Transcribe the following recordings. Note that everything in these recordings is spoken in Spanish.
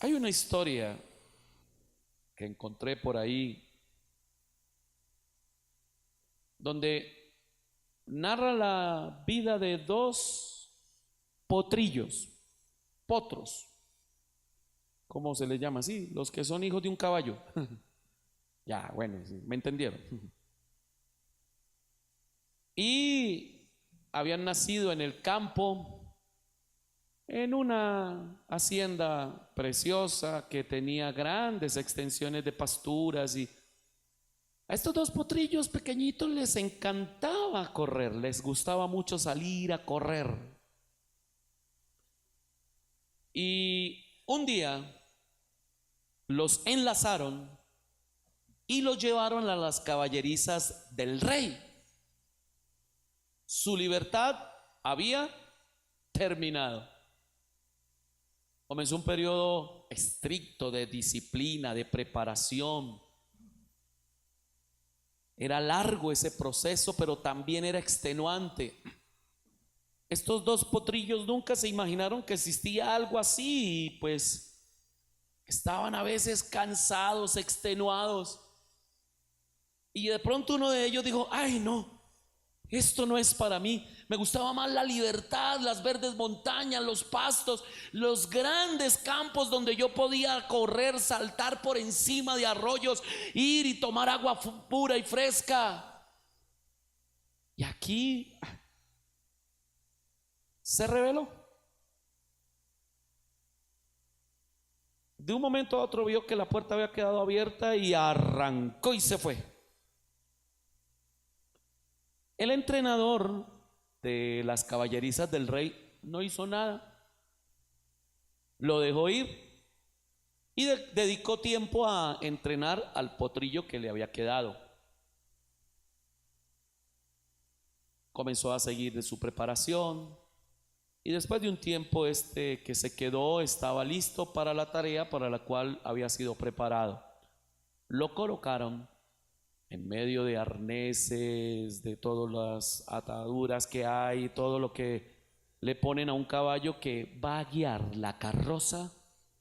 Hay una historia que encontré por ahí donde narra la vida de dos potrillos, potros, ¿cómo se les llama así? Los que son hijos de un caballo. Ya, bueno, sí, me entendieron. Y habían nacido en el campo, en una hacienda preciosa que tenía grandes extensiones de pasturas, y a estos dos potrillos pequeñitos les encantaba correr, les gustaba mucho salir a correr. Y un día los enlazaron y los llevaron a las caballerizas del rey. Su libertad había terminado. Comenzó un periodo estricto de disciplina, de preparación. Era largo ese proceso, pero también era extenuante. Estos dos potrillos nunca se imaginaron que existía algo así, y pues estaban a veces cansados, extenuados. Y de pronto uno de ellos dijo: ay, no, esto no es para mí. Me gustaba más la libertad, las verdes montañas, los pastos, los grandes campos donde yo podía correr, saltar por encima de arroyos, ir y tomar agua pura y fresca. Y aquí se rebeló. De un momento a otro vio que la puerta había quedado abierta y arrancó y se fue. El entrenador de las caballerizas del rey no hizo nada, lo dejó ir y dedicó tiempo a entrenar al potrillo que le había quedado. Comenzó a seguir de su preparación, y después de un tiempo este que se quedó estaba listo para la tarea para la cual había sido preparado. Lo colocaron en medio de arneses, de todas las ataduras que hay, todo lo que le ponen a un caballo que va a guiar la carroza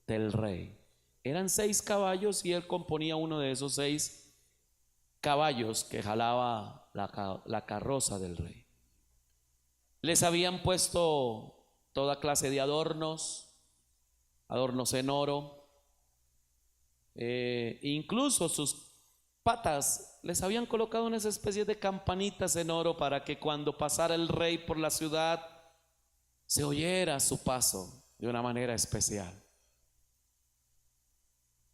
del rey. Eran 6 caballos y él componía uno de esos 6 caballos que jalaba la carroza del rey. Les habían puesto toda clase de adornos en oro, incluso sus patas les habían colocado unas especies de campanitas en oro para que cuando pasara el rey por la ciudad se oyera su paso de una manera especial.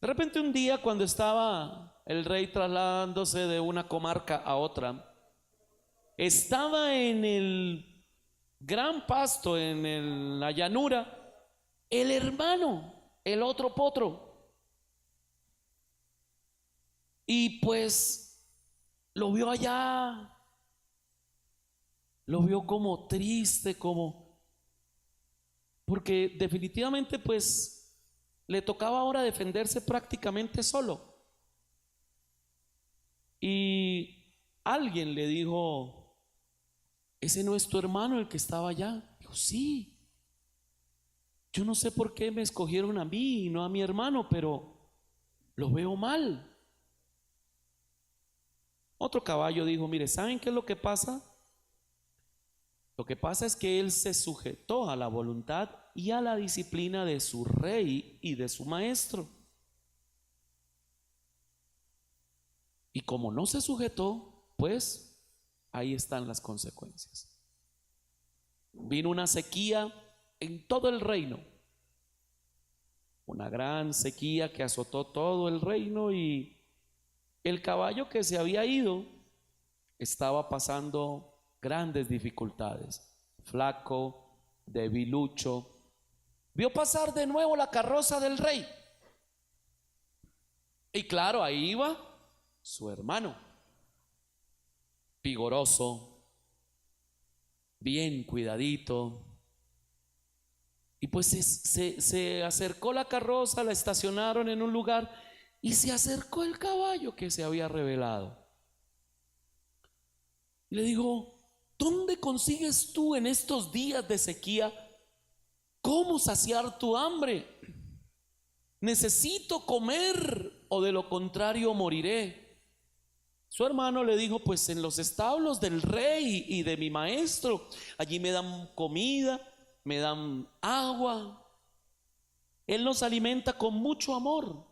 De repente un día, cuando estaba el rey trasladándose de una comarca a otra, estaba en el gran pasto, en la llanura, el hermano, el otro potro. Y pues lo vio allá, lo vio como triste, porque definitivamente pues le tocaba ahora defenderse prácticamente solo. Y alguien le dijo: ¿ese no es tu hermano el que estaba allá? Dijo: sí, yo no sé por qué me escogieron a mí y no a mi hermano, pero lo veo mal. Otro caballo dijo: mire, ¿saben qué es lo que pasa? Lo que pasa es que él se sujetó a la voluntad y a la disciplina de su rey y de su maestro. Y como no se sujetó, pues ahí están las consecuencias. Vino una sequía en todo el reino, una gran sequía que azotó todo el reino, y el caballo que se había ido estaba pasando grandes dificultades, flaco, debilucho. Vio pasar de nuevo la carroza del rey, y claro, ahí iba su hermano, vigoroso, bien cuidadito. Y pues se acercó la carroza, la estacionaron en un lugar, y se acercó el caballo que se había rebelado. Le dijo: ¿dónde consigues tú en estos días de sequía cómo saciar tu hambre? necesito comer o de lo contrario moriré. Su hermano le dijo, pues en los establos del rey y de mi maestro, allí me dan comida, me dan agua. Él nos alimenta con mucho amor,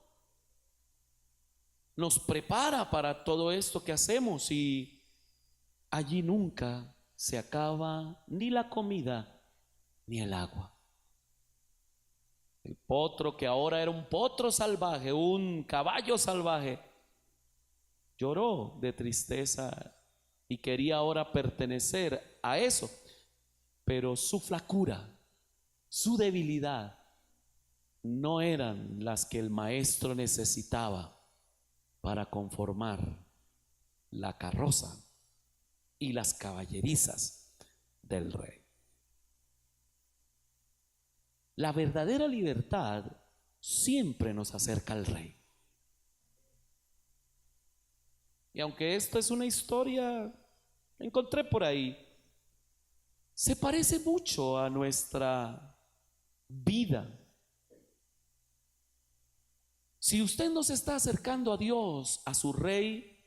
nos prepara para todo esto que hacemos y allí nunca se acaba ni la comida ni el agua. El potro, que ahora era un potro salvaje, un caballo salvaje, lloró de tristeza y quería ahora pertenecer a eso, pero su flacura, su debilidad no eran las que el maestro necesitaba para conformar la carroza y las caballerizas del rey. La verdadera libertad siempre nos acerca al rey. Y aunque esto es una historia, encontré por ahí, se parece mucho a nuestra vida. Si usted no se está acercando a Dios, a su rey,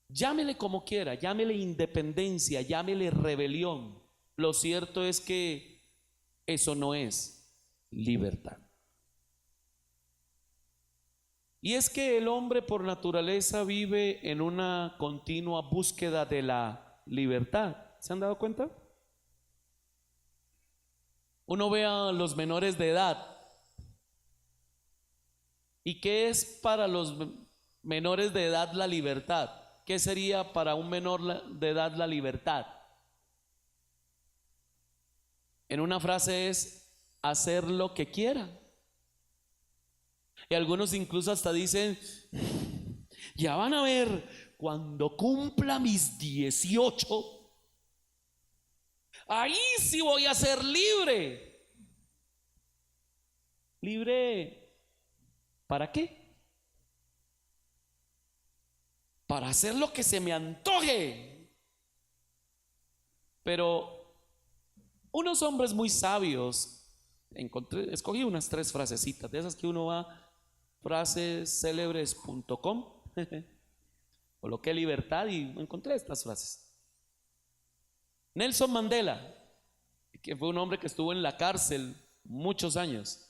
llámele como quiera, llámele independencia, llámele rebelión. Lo cierto es que eso no es libertad. Y es que el hombre por naturaleza vive en una continua búsqueda de la libertad. ¿Se han dado cuenta? Uno ve a los menores de edad. ¿Y qué es para los menores de edad la libertad? ¿Qué sería para un menor de edad la libertad? En una frase es hacer lo que quiera. Y algunos incluso hasta dicen, ya van a ver, cuando cumpla mis 18, ahí sí voy a ser libre. ¿Libre para qué? Para hacer lo que se me antoje. Pero unos hombres muy sabios, escogí unas 3 frasecitas, de esas que uno va a frasescelebres.com coloqué libertad y encontré estas frases. Nelson Mandela, que fue un hombre que estuvo en la cárcel muchos años,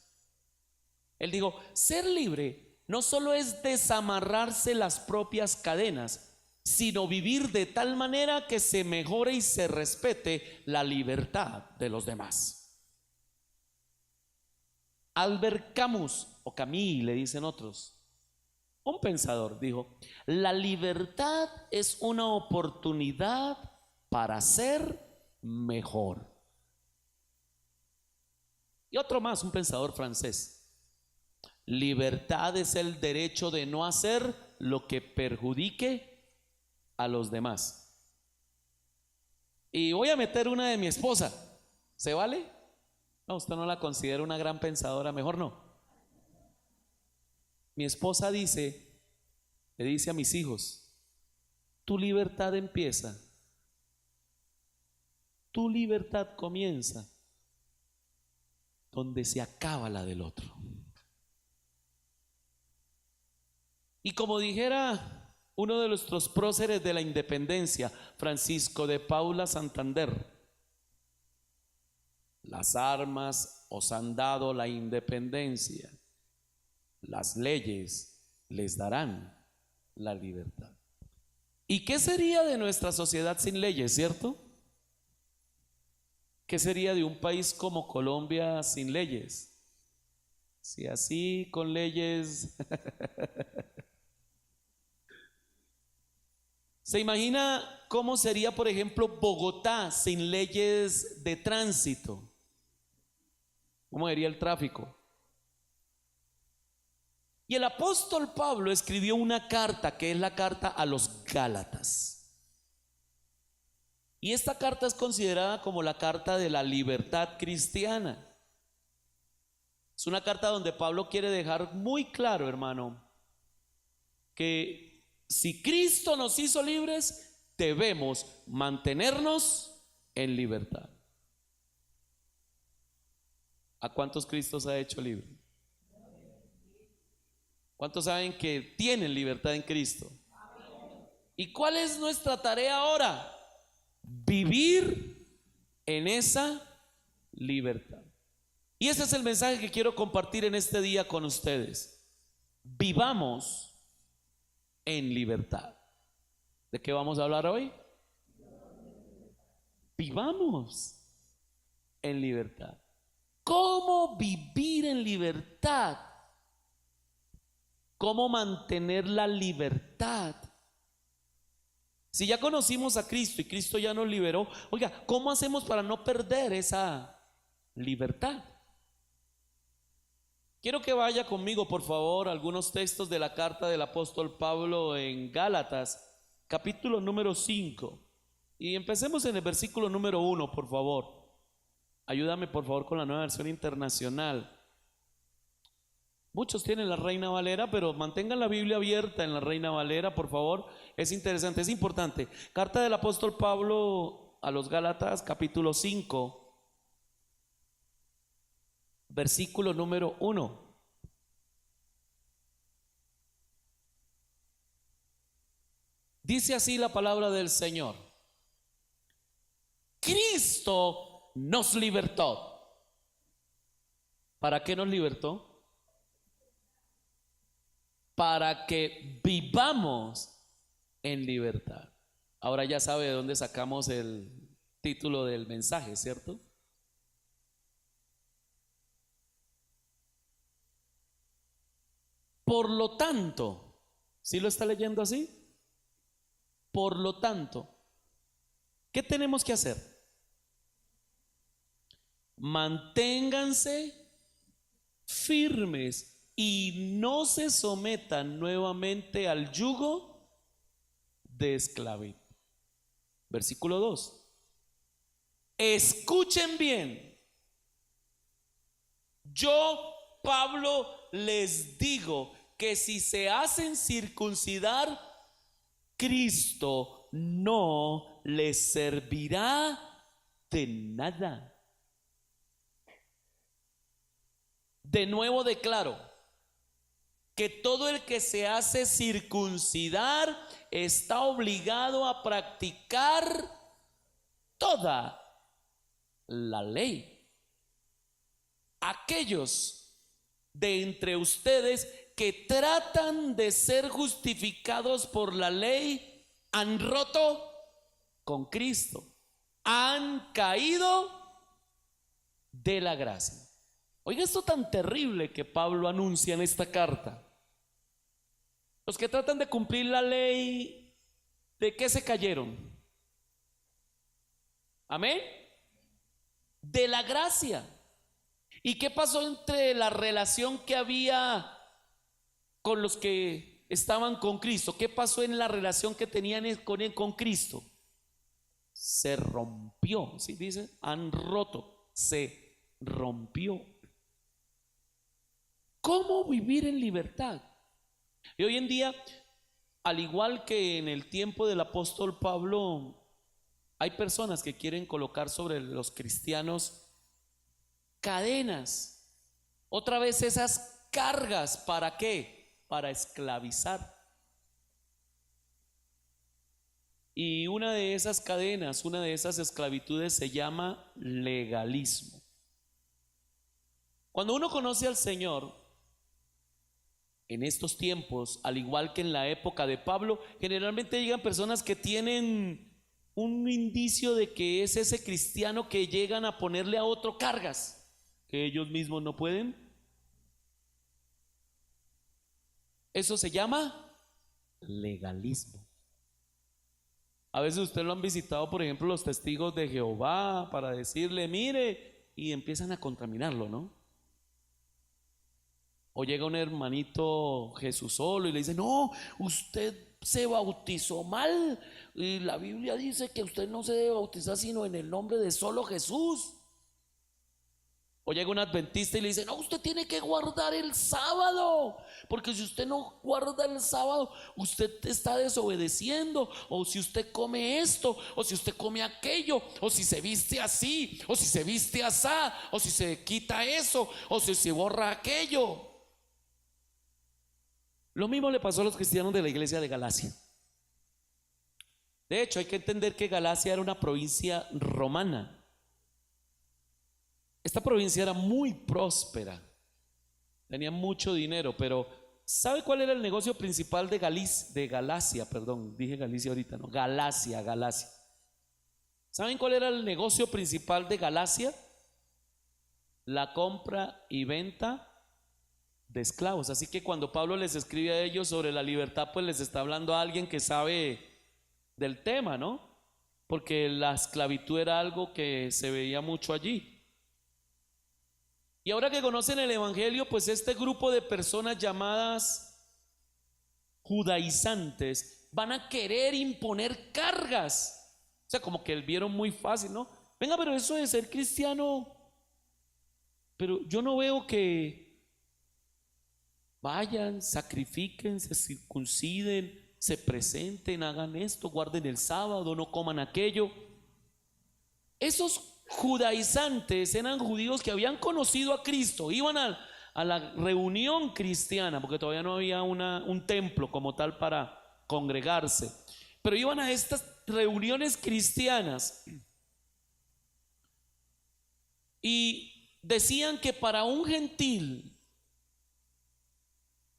él dijo, ser libre no solo es desamarrarse las propias cadenas, sino vivir de tal manera que se mejore y se respete la libertad de los demás. Albert Camus, o Camus le dicen otros, un pensador, dijo, la libertad es una oportunidad para ser mejor. Y otro más, un pensador francés, libertad es el derecho de no hacer lo que perjudique a los demás. Y voy a meter una de mi esposa, ¿se vale? No, usted no la considera una gran pensadora, mejor no. Mi esposa le dice a mis hijos, tu libertad empieza, tu libertad comienza donde se acaba la del otro. Y como dijera uno de nuestros próceres de la independencia, Francisco de Paula Santander, las armas os han dado la independencia, las leyes les darán la libertad. ¿Y qué sería de nuestra sociedad sin leyes, cierto? ¿Qué sería de un país como Colombia sin leyes? Si así con leyes ¿se imagina cómo sería, por ejemplo, Bogotá sin leyes de tránsito? ¿Cómo sería el tráfico? Y el apóstol Pablo escribió una carta que es la carta a los Gálatas. Y esta carta es considerada como la carta de la libertad cristiana. Es una carta donde Pablo quiere dejar muy claro, hermano, que si Cristo nos hizo libres, debemos mantenernos en libertad. ¿A cuántos Cristos ha hecho libre? ¿Cuántos saben que tienen libertad en Cristo? ¿Y cuál es nuestra tarea ahora? Vivir en esa libertad. Y ese es el mensaje que quiero compartir en este día con ustedes. Vivamos en libertad. ¿De qué vamos a hablar hoy? Vivamos en libertad. ¿Cómo vivir en libertad? ¿Cómo mantener la libertad? Si ya conocimos a Cristo y Cristo ya nos liberó, oiga, ¿cómo hacemos para no perder esa libertad? Quiero que vaya conmigo, por favor, a algunos textos de la carta del apóstol Pablo en Gálatas, capítulo número 5. Y empecemos en el versículo número 1, por favor. Ayúdame, por favor, con la Nueva Versión Internacional. Muchos tienen la Reina Valera, pero mantengan la Biblia abierta en la Reina Valera, por favor. Es interesante, es importante. Carta del apóstol Pablo a los Gálatas, capítulo 5, versículo número 1. Dice así la palabra del Señor: Cristo nos libertó. ¿Para qué nos libertó? Para que vivamos en libertad. Ahora ya sabe de dónde sacamos el título del mensaje, ¿cierto? Por lo tanto, ¿sí lo está leyendo así? Por lo tanto, ¿qué tenemos que hacer? Manténganse firmes y no se sometan nuevamente al yugo de esclavitud. Versículo 2. Escuchen bien. Yo, Pablo, les digo que si se hacen circuncidar, Cristo no les servirá de nada. De nuevo declaro que todo el que se hace circuncidar está obligado a practicar toda la ley. Aquellos de entre ustedes que tratan de ser justificados por la ley han roto con Cristo, han caído de la gracia. Oiga, esto tan terrible que Pablo anuncia en esta carta. Los que tratan de cumplir la ley, ¿de qué se cayeron? Amén. De la gracia. ¿Y qué pasó entre la relación que había con los que estaban con Cristo? ¿Qué pasó en la relación que tenían con Cristo? Se rompió. ¿Sí dice? Han roto. Se rompió. ¿Cómo vivir en libertad? Y hoy en día, al igual que en el tiempo del apóstol Pablo, hay personas que quieren colocar sobre los cristianos cadenas. Otra vez esas cargas, ¿para qué? Para esclavizar. Y una de esas cadenas, una de esas esclavitudes se llama legalismo. Cuando uno conoce al Señor, en estos tiempos, al igual que en la época de Pablo, generalmente llegan personas que tienen un indicio de que es ese cristiano que llegan a ponerle a otro cargas que ellos mismos no pueden. Eso se llama legalismo. A veces usted lo han visitado, por ejemplo, los testigos de Jehová para decirle, mire, y empiezan a contaminarlo, ¿no? O llega un hermanito Jesús solo y le dice, no, usted se bautizó mal. Y la Biblia dice que usted no se debe bautizar sino en el nombre de solo Jesús. O llega un adventista y le dice, no, usted tiene que guardar el sábado, porque si usted no guarda el sábado, usted está desobedeciendo. O si usted come esto, o si usted come aquello, o si se viste así, o si se viste asá, o si se quita eso, o si se borra aquello. Lo mismo le pasó a los cristianos de la iglesia de Galacia. De hecho, hay que entender que Galacia era una provincia romana. Esta provincia era muy próspera, tenía mucho dinero, pero ¿sabe cuál era el negocio principal de Galacia? Perdón, dije Galicia ahorita, no, Galacia, Galacia. ¿Saben cuál era el negocio principal de Galacia? La compra y venta de esclavos. Así que cuando Pablo les escribe a ellos sobre la libertad, pues les está hablando a alguien que sabe del tema, ¿no? Porque la esclavitud era algo que se veía mucho allí. Y ahora que conocen el evangelio, pues este grupo de personas llamadas judaizantes van a querer imponer cargas. O sea, como que vieron muy fácil, ¿no? Venga, pero eso de ser cristiano, pero yo no veo que vayan, sacrifiquen, se circunciden, se presenten, hagan esto, guarden el sábado, no coman aquello. Esos judaizantes eran judíos que habían conocido a Cristo, iban a la reunión cristiana, porque todavía no había un templo como tal para congregarse, pero iban a estas reuniones cristianas y decían que para un gentil,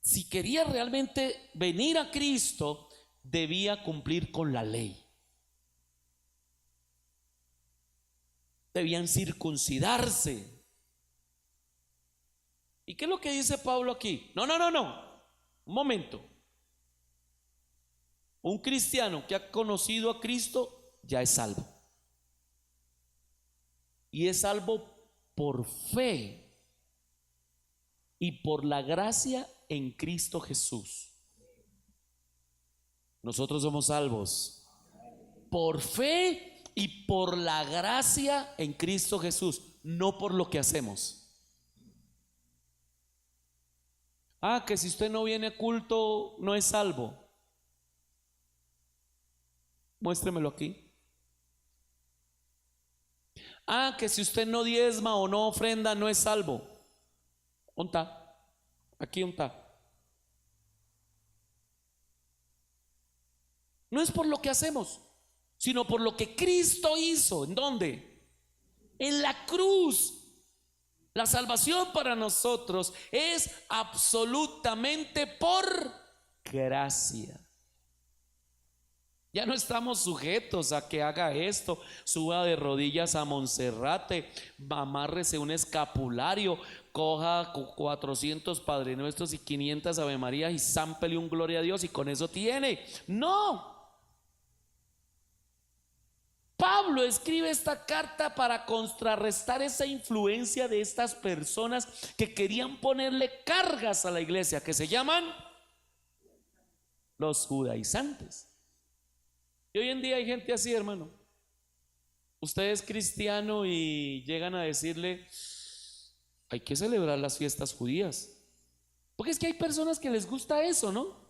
si quería realmente venir a Cristo, debía cumplir con la ley. Debían circuncidarse. ¿Y qué es lo que dice Pablo aquí? No. Un momento. Un cristiano que ha conocido a Cristo ya es salvo. Y es salvo por fe y por la gracia en Cristo Jesús. Nosotros somos salvos por fe y por la gracia en Cristo Jesús, no por lo que hacemos. Que si usted no viene a culto no es salvo. Muéstremelo aquí. Que si usted no diezma o no ofrenda no es salvo. ¿Dónde está? Aquí, ¿dónde está? No es por lo que hacemos, sino por lo que Cristo hizo. ¿En dónde? En la cruz. La salvación para nosotros es absolutamente por gracia. Ya no estamos sujetos a que haga esto, suba de rodillas a Monserrate, amárrese un escapulario, coja 400 Padre Nuestros y 500 Ave María y zámpele un gloria a Dios y con eso tiene. No. Pablo escribe esta carta para contrarrestar esa influencia de estas personas que querían ponerle cargas a la iglesia, que se llaman los judaizantes. Y hoy en día hay gente así, hermano. Usted es cristiano y llegan a decirle: hay que celebrar las fiestas judías. Porque es que hay personas que les gusta eso, ¿no?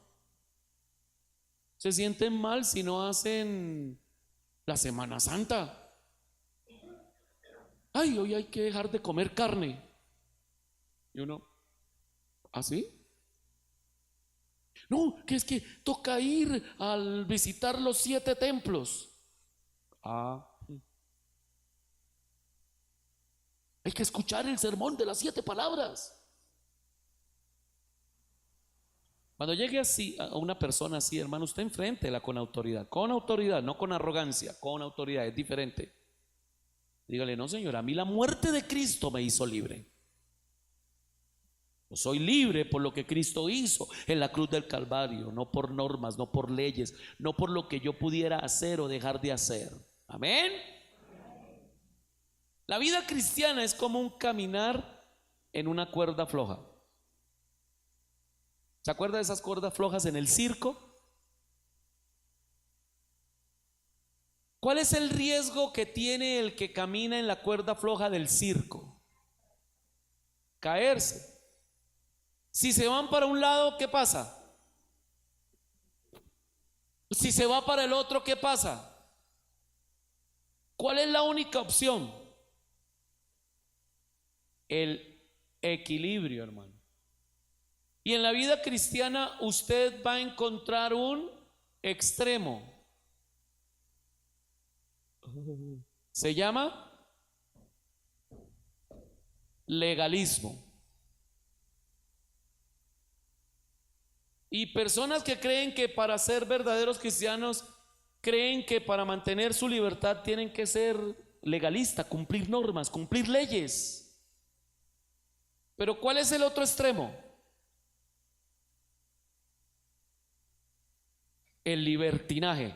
Se sienten mal si no hacen la Semana Santa. Hoy hay que dejar de comer carne. Y uno, ¿así? No, que es que toca ir al visitar los 7 templos. Hay que escuchar el sermón de las 7 palabras. Cuando llegue así a una persona así, hermano, usted enfréntela con autoridad, no con arrogancia, con autoridad, es diferente. Dígale: no, señora, a mí la muerte de Cristo me hizo libre. Yo soy libre por lo que Cristo hizo en la cruz del Calvario, no por normas, no por leyes, no por lo que yo pudiera hacer o dejar de hacer. Amén. La vida cristiana es como un caminar en una cuerda floja. ¿Se acuerda de esas cuerdas flojas en el circo? ¿Cuál es el riesgo que tiene el que camina en la cuerda floja del circo? Caerse. Si se van para un lado, ¿qué pasa? Si se va para el otro, ¿qué pasa? ¿Cuál es la única opción? El equilibrio, hermano. Y en la vida cristiana usted va a encontrar un extremo. Se llama legalismo. Y personas que creen que para ser verdaderos cristianos, creen que para mantener su libertad tienen que ser legalistas, cumplir normas, cumplir leyes. Pero ¿cuál es el otro extremo? El libertinaje.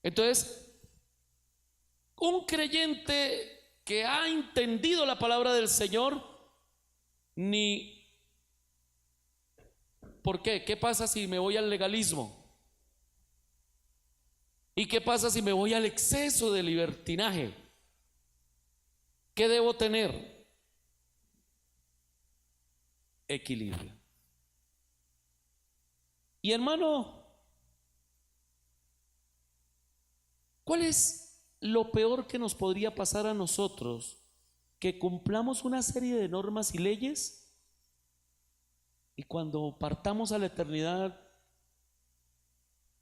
Entonces, un creyente que ha entendido la palabra del Señor, ni ¿por qué? ¿Qué pasa si me voy al legalismo? ¿Y qué pasa si me voy al exceso de libertinaje? ¿Qué debo tener? Equilibrio. Y hermano, ¿cuál es lo peor que nos podría pasar a nosotros? Que cumplamos una serie de normas y leyes y cuando partamos a la eternidad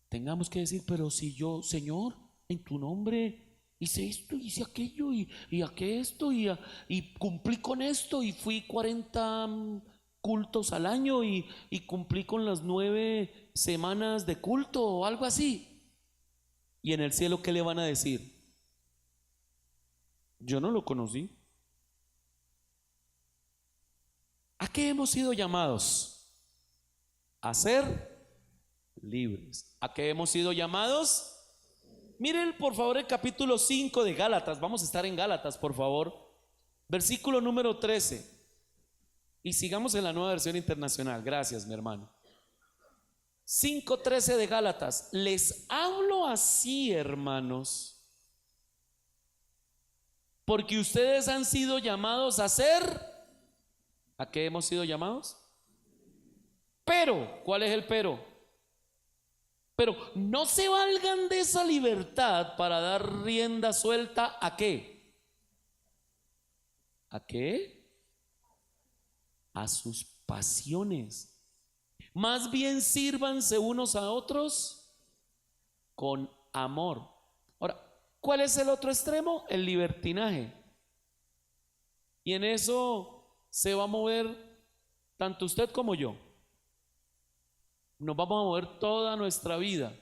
tengamos que decir, pero si yo, Señor, en tu nombre hice esto, hice aquello y esto y cumplí con esto y fui 40 cultos al año y cumplí con las 9 semanas de culto o algo así. Y en el cielo, ¿qué le van a decir? Yo no lo conocí. ¿A qué hemos sido llamados? A ser libres. ¿A qué hemos sido llamados? Miren por favor el capítulo 5 de Gálatas. Vamos a estar en Gálatas, por favor. Versículo número 13. Y sigamos en la Nueva Versión Internacional. Gracias, mi hermano. 5:13 de Gálatas. Les hablo así, hermanos, porque ustedes han sido llamados a ser. ¿A qué hemos sido llamados? Pero, ¿cuál es el pero? Pero no se valgan de esa libertad para dar rienda suelta ¿a qué? ¿A qué? A sus pasiones. Más bien sírvanse unos a otros con amor. Ahora, ¿cuál es el otro extremo? El libertinaje. Y en eso se va a mover tanto usted como yo. Nos vamos a mover toda nuestra vida.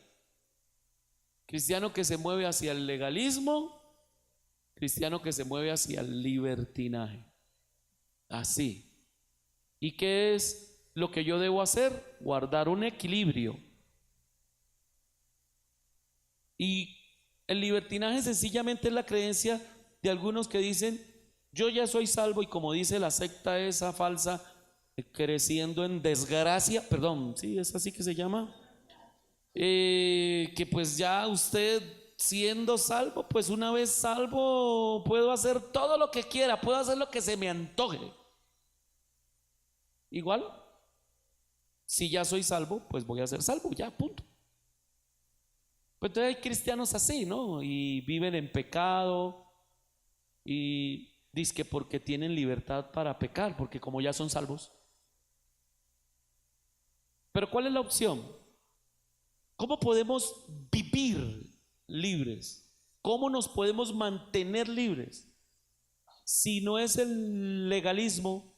Cristiano que se mueve hacia el legalismo, cristiano que se mueve hacia el libertinaje. Así. ¿Y qué es lo que yo debo hacer? Guardar un equilibrio. Y el libertinaje sencillamente es la creencia de algunos que dicen, yo ya soy salvo, y como dice la secta esa falsa, creciendo en desgracia, perdón, sí, es así que se llama, que pues ya usted siendo salvo, pues una vez salvo puedo hacer todo lo que quiera, puedo hacer lo que se me antoje. Igual, si ya soy salvo, pues voy a ser salvo, ya, punto. Pues entonces hay cristianos así, ¿no? Y viven en pecado y dicen que porque tienen libertad para pecar, porque como ya son salvos. Pero ¿cuál es la opción? ¿Cómo podemos vivir libres? ¿Cómo nos podemos mantener libres? Si no es el legalismo,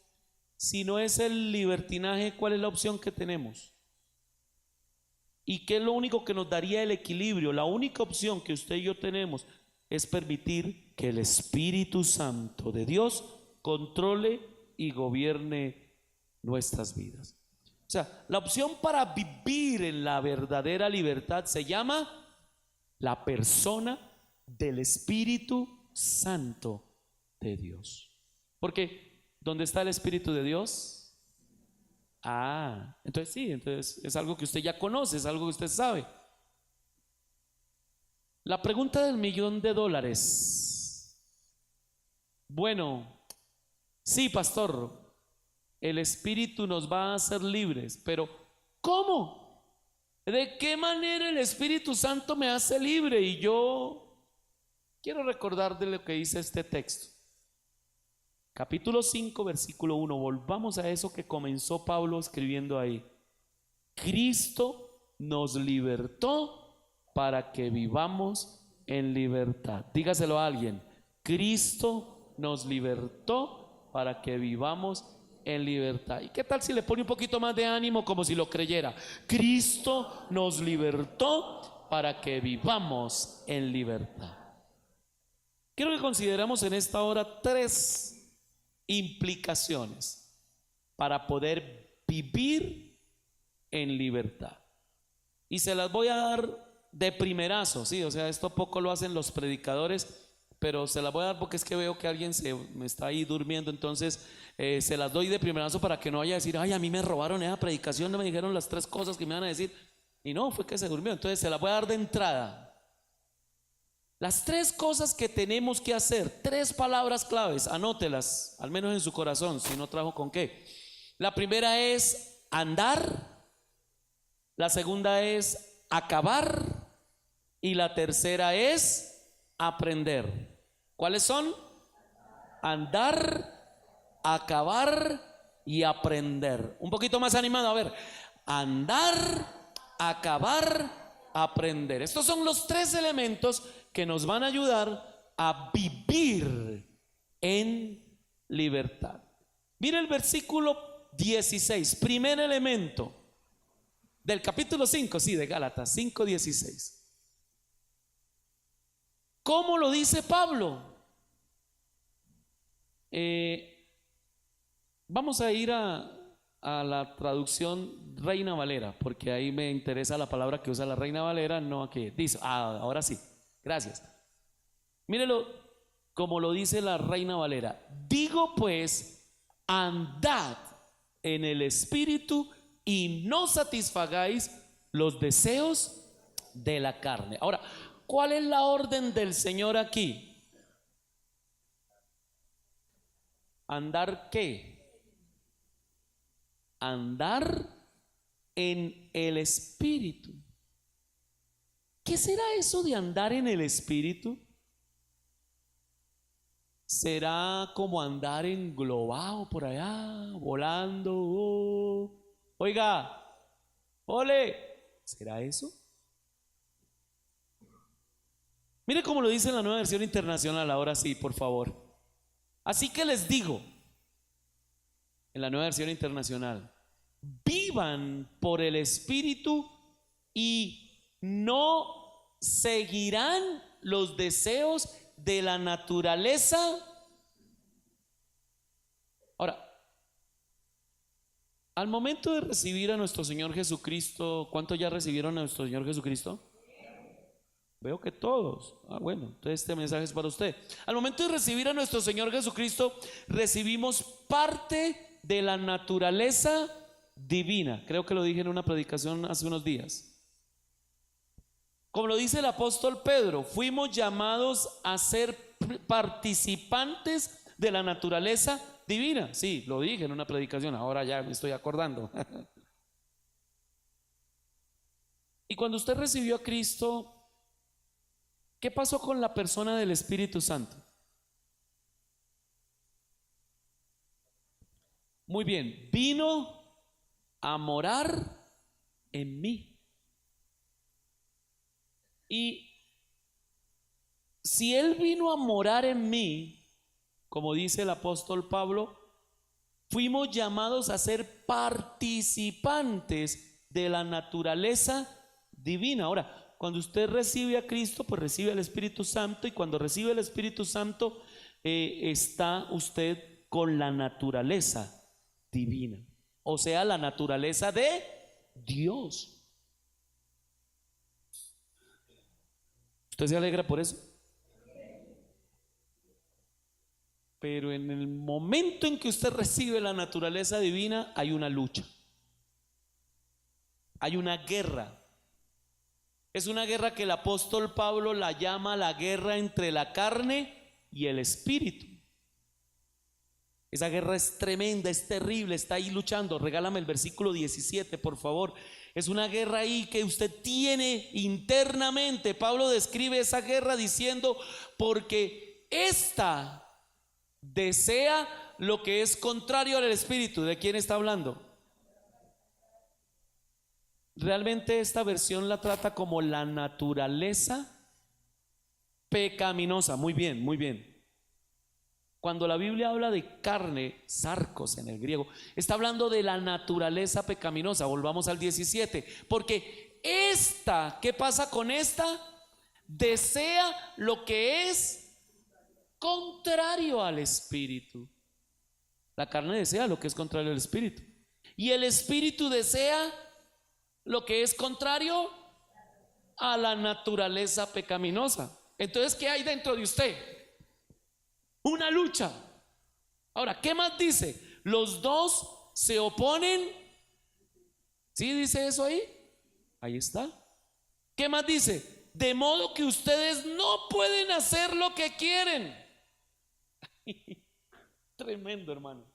si no es el libertinaje, ¿cuál es la opción que tenemos? ¿Y qué es lo único que nos daría el equilibrio? La única opción que usted y yo tenemos es permitir que el Espíritu Santo de Dios controle y gobierne nuestras vidas. O sea, la opción para vivir en la verdadera libertad se llama la persona del Espíritu Santo de Dios. Porque ¿dónde está el Espíritu de Dios? Entonces sí, entonces es algo que usted ya conoce, es algo que usted sabe. La pregunta del $1.000.000. Bueno, sí, pastor, el Espíritu nos va a hacer libres, pero ¿cómo? ¿De qué manera el Espíritu Santo me hace libre? Y yo quiero recordar de lo que dice este texto. Capítulo 5, versículo 1. Volvamos a eso que comenzó Pablo escribiendo ahí. Cristo nos libertó para que vivamos en libertad. Dígaselo a alguien. Cristo nos libertó para que vivamos en libertad. ¿Y qué tal si le pone un poquito más de ánimo, como si lo creyera? Cristo nos libertó para que vivamos en libertad. Quiero que consideramos en esta hora 3 implicaciones para poder vivir en libertad. Y se las voy a dar de primerazo, sí, o sea, esto poco lo hacen los predicadores, pero se las voy a dar porque es que veo que alguien me está ahí durmiendo, entonces se las doy de primerazo para que no vaya a decir, ay, a mí me robaron esa predicación, no me dijeron las 3 cosas que me van a decir, y no, fue que se durmió. Entonces se las voy a dar de entrada. Las 3 cosas que tenemos que hacer, 3 palabras claves, anótelas, al menos en su corazón, si no trajo con qué. La primera es andar, la segunda es acabar y la tercera es aprender. ¿Cuáles son? Andar, acabar y aprender. Un poquito más animado, a ver. Andar, acabar, aprender. Estos son los 3 elementos que nos van a ayudar a vivir en libertad. Mire el versículo 16, primer elemento del capítulo 5, sí, de Gálatas 5:16. ¿Cómo lo dice Pablo? Vamos a ir a la traducción Reina Valera, porque ahí me interesa la palabra que usa la Reina Valera, no aquí. Dice, ahora sí, gracias. Mírelo como lo dice la Reina Valera. Digo pues, andad en el Espíritu y no satisfagáis los deseos de la carne. Ahora, ¿cuál es la orden del Señor aquí? ¿Andar qué? Andar en el Espíritu. ¿Qué será eso de andar en el Espíritu? ¿Será como andar englobado por allá, volando? Oiga, ole, ¿será eso? Mire cómo lo dice en la Nueva Versión Internacional, ahora sí, por favor. Así que les digo, en la Nueva Versión Internacional, vivan por el Espíritu y no seguirán los deseos de la naturaleza. Ahora, al momento de recibir a nuestro Señor Jesucristo, ¿cuántos ya recibieron a nuestro Señor Jesucristo? Veo que todos. Bueno, entonces este mensaje es para usted. Al momento de recibir a nuestro Señor Jesucristo, recibimos parte de la naturaleza divina. Creo que lo dije en una predicación hace unos días. Como lo dice el apóstol Pedro, fuimos llamados a ser participantes de la naturaleza divina. Sí, lo dije en una predicación, ahora ya me estoy acordando. Y cuando usted recibió a Cristo, ¿qué pasó con la persona del Espíritu Santo? Muy bien, vino a morar en mí. Y si Él vino a morar en mí, como dice el apóstol Pablo, fuimos llamados a ser participantes de la naturaleza divina. Ahora, cuando usted recibe a Cristo, pues recibe al Espíritu Santo, y cuando recibe el Espíritu Santo, está usted con la naturaleza divina, o sea, la naturaleza de Dios. ¿Usted se alegra por eso? Pero en el momento en que usted recibe la naturaleza divina, hay una lucha, hay una guerra. Es una guerra que el apóstol Pablo la llama la guerra entre la carne y el espíritu. Esa guerra es tremenda, es terrible, está ahí luchando. Regálame el versículo 17, por favor. Es una guerra ahí que usted tiene internamente. Pablo describe esa guerra diciendo, porque esta desea lo que es contrario al espíritu. ¿De quién está hablando? Realmente esta versión la trata como la naturaleza pecaminosa. Muy bien, muy bien. Cuando la Biblia habla de carne, sarcos en el griego, está hablando de la naturaleza pecaminosa. Volvamos al 17. Porque esta, ¿qué pasa con esta? Desea lo que es contrario al espíritu. La carne desea lo que es contrario al espíritu. Y el espíritu desea lo que es contrario a la naturaleza pecaminosa. Entonces, ¿qué hay dentro de usted? Una lucha. Ahora, ¿qué más dice? Los dos se oponen. ¿Sí dice eso ahí? Ahí está. ¿Qué más dice? De modo que ustedes no pueden hacer lo que quieren. Tremendo, hermano.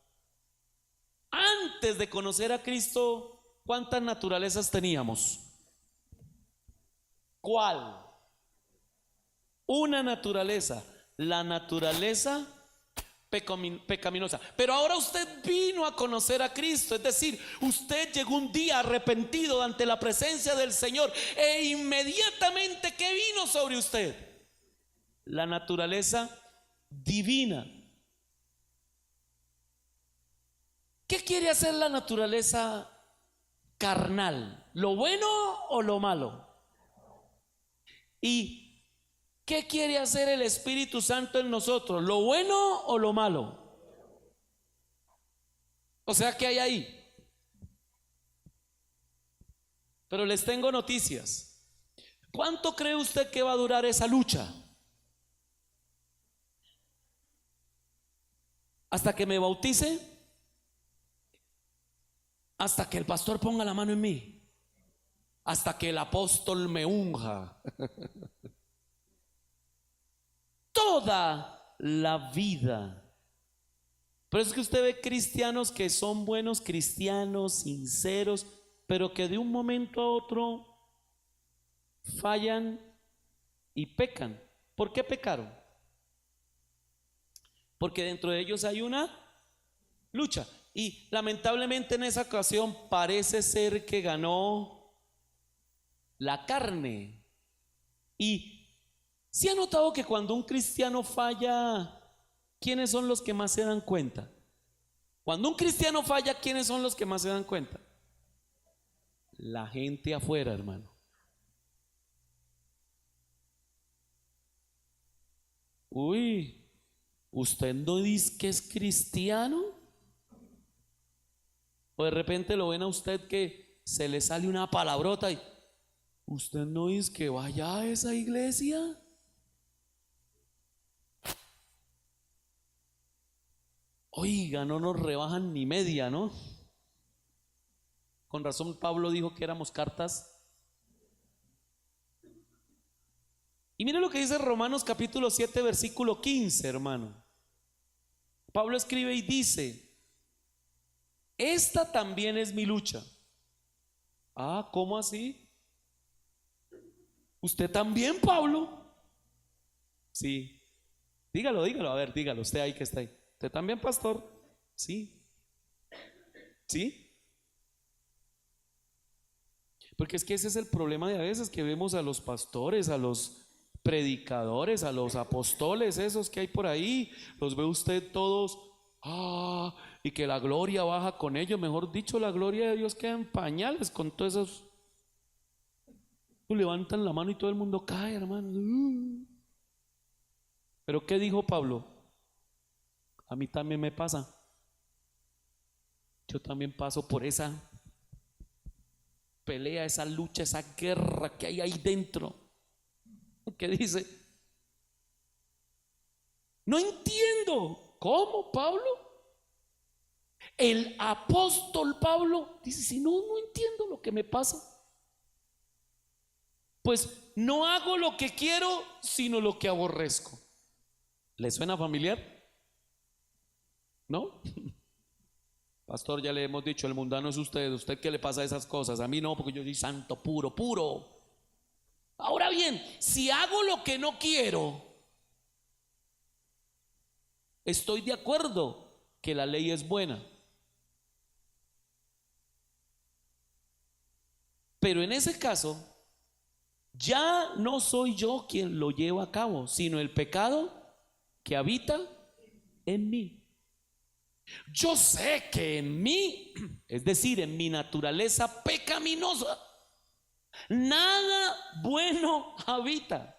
Antes de conocer a Cristo, ¿cuántas naturalezas teníamos? ¿Cuál? Una naturaleza, la naturaleza pecaminosa. Pero ahora usted vino a conocer a Cristo, es decir, usted llegó un día arrepentido ante la presencia del Señor e inmediatamente, ¿qué vino sobre usted? La naturaleza divina. ¿Qué quiere hacer la naturaleza carnal? ¿Lo bueno o lo malo? ¿Y qué quiere hacer el Espíritu Santo en nosotros? ¿Lo bueno o lo malo? O sea, ¿qué hay ahí? Pero les tengo noticias. ¿Cuánto cree usted que va a durar esa lucha? ¿Hasta que me bautice? ¿Hasta que el pastor ponga la mano en mí? ¿Hasta que el apóstol me unja? Toda la vida. Pero es que usted ve cristianos que son buenos cristianos, sinceros, pero que de un momento a otro fallan y pecan. ¿Por qué pecaron? Porque dentro de ellos hay una lucha. Y lamentablemente en esa ocasión parece ser que ganó la carne. Y ¿se ha notado que cuando un cristiano falla, quiénes son los que más se dan cuenta? Cuando un cristiano falla, ¿quiénes son los que más se dan cuenta? La gente afuera, hermano. Uy, ¿usted no dice que es cristiano? O de repente lo ven a usted que se le sale una palabrota y ¿usted no dice que vaya a esa iglesia? Oiga, no nos rebajan ni media, ¿no? Con razón Pablo dijo que éramos cartas. Y mire lo que dice Romanos capítulo 7 versículo 15, hermano. Pablo escribe y dice: esta también es mi lucha. Ah, ¿cómo así? ¿Usted también, Pablo? Sí. Dígalo, dígalo, a ver, dígalo, usted ahí que está ahí. ¿Usted también, pastor? Sí. ¿Sí? Porque es que ese es el problema de a veces que vemos a los pastores, a los predicadores, a los apóstoles, esos que hay por ahí, los ve usted todos, y que la gloria baja con ellos, mejor dicho, la gloria de Dios queda en pañales con todos esos. Levantan la mano y todo el mundo cae, hermano. Pero ¿qué dijo Pablo? A mí también me pasa. Yo también paso por esa pelea, esa lucha, esa guerra que hay ahí dentro. ¿Qué dice? No entiendo. ¿Cómo, Pablo? El apóstol Pablo dice: si no entiendo lo que me pasa, pues no hago lo que quiero, sino lo que aborrezco. ¿Le suena familiar? ¿No? Pastor, ya le hemos dicho, el mundano es usted. ¿Usted qué le pasa a esas cosas? A mí no, porque yo soy santo, puro, puro. Ahora bien, si hago lo que no quiero, Estoy de acuerdo que la ley es buena. Pero en ese caso, ya no soy yo quien lo lleva a cabo, sino el pecado que habita en mí. Yo sé que en mí, es decir, en mi naturaleza pecaminosa, nada bueno habita.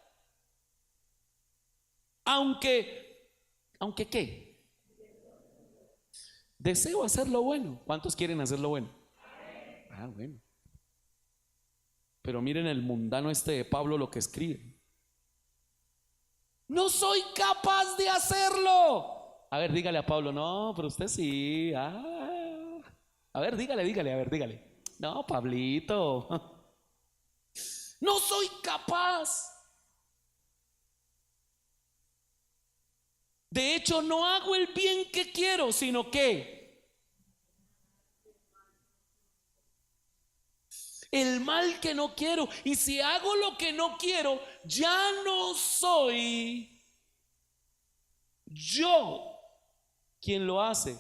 Aunque ¿qué? Deseo hacer lo bueno. ¿Cuántos quieren hacer lo bueno? Ah, bueno. Pero miren el mundano este de Pablo lo que escribe. No soy capaz de hacerlo. A ver, dígale a Pablo, no, pero usted sí. A ver, dígale. No, Pablito. No soy capaz. De hecho, no hago el bien que quiero, sino que el mal que no quiero. Y si hago lo que no quiero, ya no soy yo quien lo hace.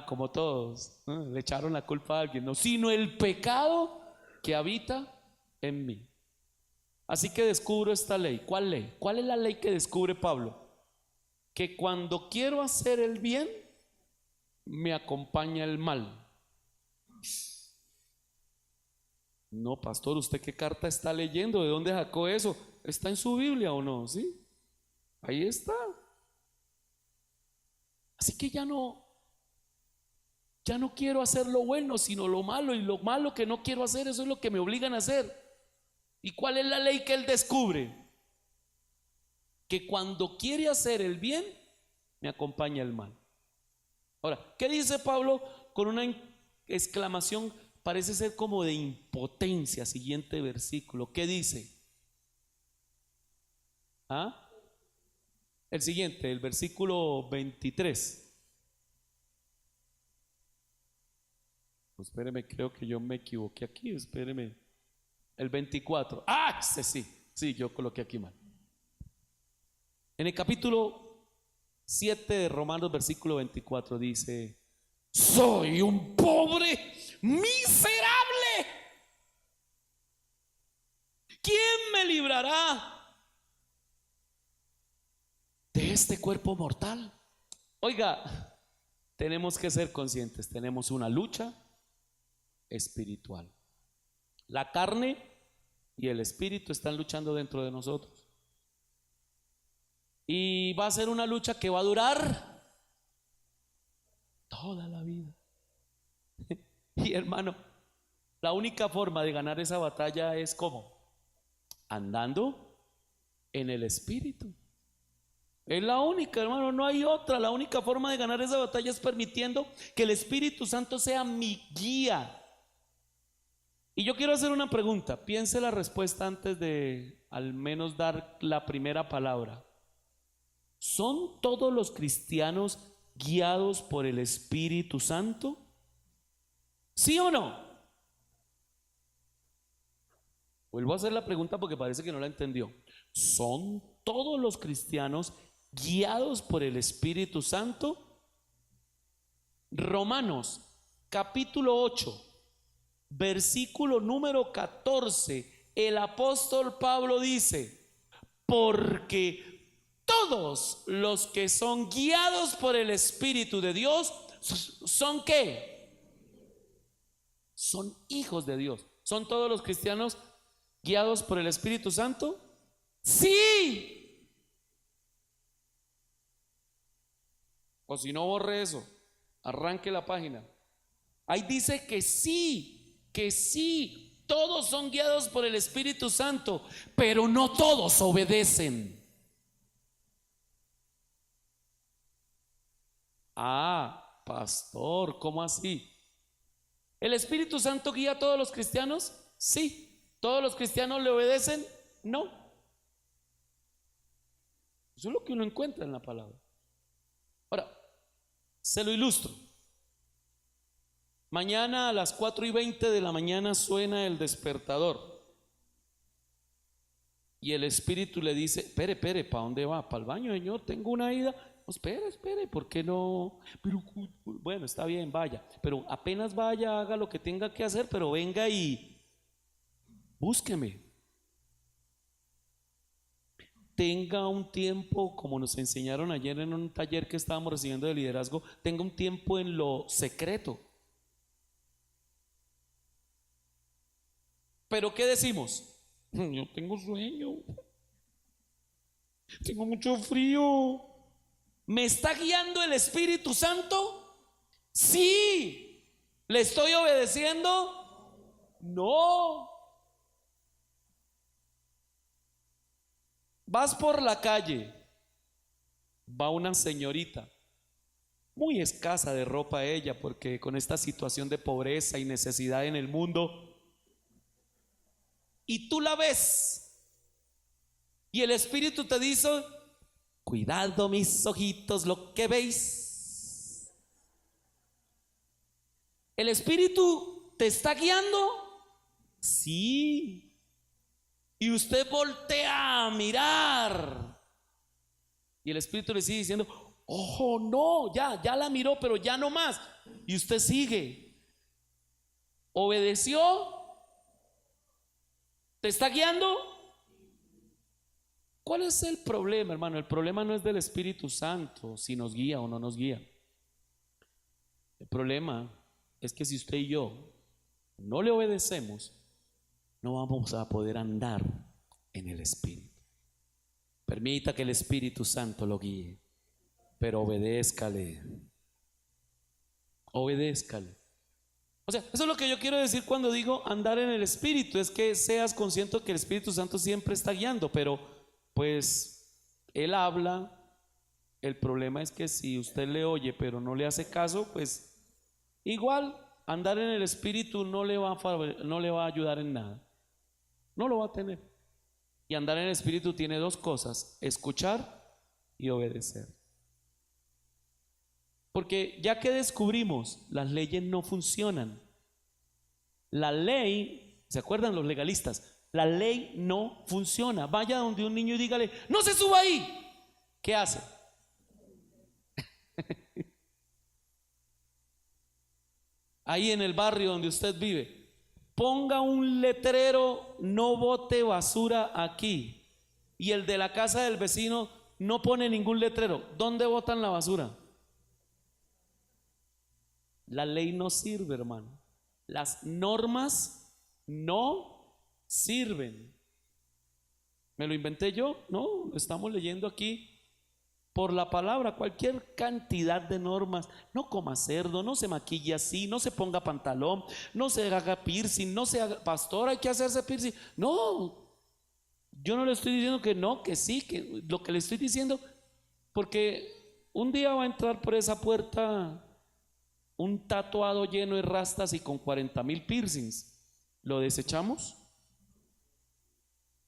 Como todos, le echaron la culpa a alguien, no, sino el pecado que habita en mí. Así que descubro esta ley. ¿Cuál ley? ¿Cuál es la ley que descubre Pablo? Que cuando quiero hacer el bien, me acompaña el mal. No, pastor, ¿usted qué carta está leyendo? ¿De dónde sacó eso? ¿Está en su Biblia o no? ¿Sí? Ahí está. Así que ya no quiero hacer lo bueno, sino lo malo. Y lo malo que no quiero hacer, eso es lo que me obligan a hacer. ¿Y cuál es la ley que él descubre? Que cuando quiere hacer el bien, me acompaña el mal. Ahora, ¿qué dice Pablo con una exclamación? Parece ser como de impotencia. Siguiente versículo. ¿Qué dice? El siguiente, el versículo 23. Pues espéreme, creo que yo me equivoqué aquí. Espéreme. El 24. Sí, yo coloqué aquí mal. En el capítulo 7 de Romanos, versículo 24 dice: soy un pobre miserable. ¿Quién me librará de este cuerpo mortal? Oiga, tenemos que ser conscientes, tenemos una lucha espiritual. La carne y el espíritu están luchando dentro de nosotros. Y va a ser una lucha que va a durar toda la vida. Y hermano, la única forma de ganar esa batalla es ¿cómo? Andando en el espíritu. Es la única, hermano, no hay otra. La única forma de ganar esa batalla es permitiendo que el Espíritu Santo sea mi guía. Y yo quiero hacer una pregunta. Piense la respuesta antes de al menos dar la primera palabra. ¿Son todos los cristianos guiados por el Espíritu Santo? ¿Sí o no? Vuelvo a hacer la pregunta porque parece que no la entendió. ¿Son todos los cristianos guiados por el Espíritu Santo? Romanos capítulo 8, versículo número 14, el apóstol Pablo dice: porque todos los que son guiados por el Espíritu de Dios son ¿qué? Son hijos de Dios. ¿Son todos los cristianos guiados por el Espíritu Santo? Sí. O si no, borre eso, arranque la página. Ahí dice que sí, todos son guiados por el Espíritu Santo, pero no todos obedecen. Pastor, ¿cómo así? ¿El Espíritu Santo guía a todos los cristianos? Sí. ¿Todos los cristianos le obedecen? No. Eso es lo que uno encuentra en la palabra. Ahora, se lo ilustro. Mañana a las 4:20 de la mañana suena el despertador. Y el Espíritu le dice: espere, ¿para dónde va? ¿Para el baño, Señor? Tengo una ida. Espere, ¿por qué no? Pero bueno, está bien, vaya, pero apenas vaya, haga lo que tenga que hacer, pero venga y búsqueme. Tenga un tiempo, como nos enseñaron ayer en un taller que estábamos recibiendo de liderazgo, tenga un tiempo en lo secreto. Pero ¿qué decimos? Yo tengo sueño, tengo mucho frío. ¿Me está guiando el Espíritu Santo? Sí. ¿Le estoy obedeciendo? No. Vas por la calle, va una señorita, muy escasa de ropa ella, porque con esta situación de pobreza y necesidad en el mundo, y tú la ves, y el Espíritu te dice: cuidado mis ojitos lo que veis. ¿El Espíritu te está guiando? Sí. Y usted voltea a mirar y el Espíritu le sigue diciendo: ojo, no, ya la miró, pero ya no más. Y usted sigue. ¿Obedeció? ¿Te está guiando? ¿Cuál es el problema, hermano? El problema no es del Espíritu Santo, si nos guía o no nos guía. El problema es que si usted y yo no le obedecemos, no vamos a poder andar en el Espíritu. Permita que el Espíritu Santo lo guíe, pero obedézcale. Obedézcale. O sea, eso es lo que yo quiero decir cuando digo andar en el Espíritu, es que seas consciente que el Espíritu Santo siempre está guiando, pero pues Él habla. El problema es que si usted le oye pero no le hace caso, pues igual andar en el Espíritu no le va a ayudar en nada. No lo va a tener. Y andar en el Espíritu tiene dos cosas: escuchar y obedecer. Porque ya que descubrimos, las leyes no funcionan. La ley, ¿se acuerdan los legalistas? La ley no funciona. Vaya donde un niño y dígale: no se suba ahí. ¿Qué hace? Ahí en el barrio donde usted vive, ponga un letrero: no bote basura aquí. Y el de la casa del vecino no pone ningún letrero. ¿Dónde botan la basura? La ley no sirve, hermano. Las normas no sirven. ¿Me lo inventé yo? No, lo estamos leyendo aquí por la palabra. Cualquier cantidad de normas: no coma cerdo, no se maquille así, no se ponga pantalón, no se haga piercing, no se haga, pastor, hay que hacerse piercing. No, yo no le estoy diciendo que no, que sí, que lo que le estoy diciendo, porque un día va a entrar por esa puerta un tatuado lleno de rastas y con 40,000 piercings. ¿Lo desechamos?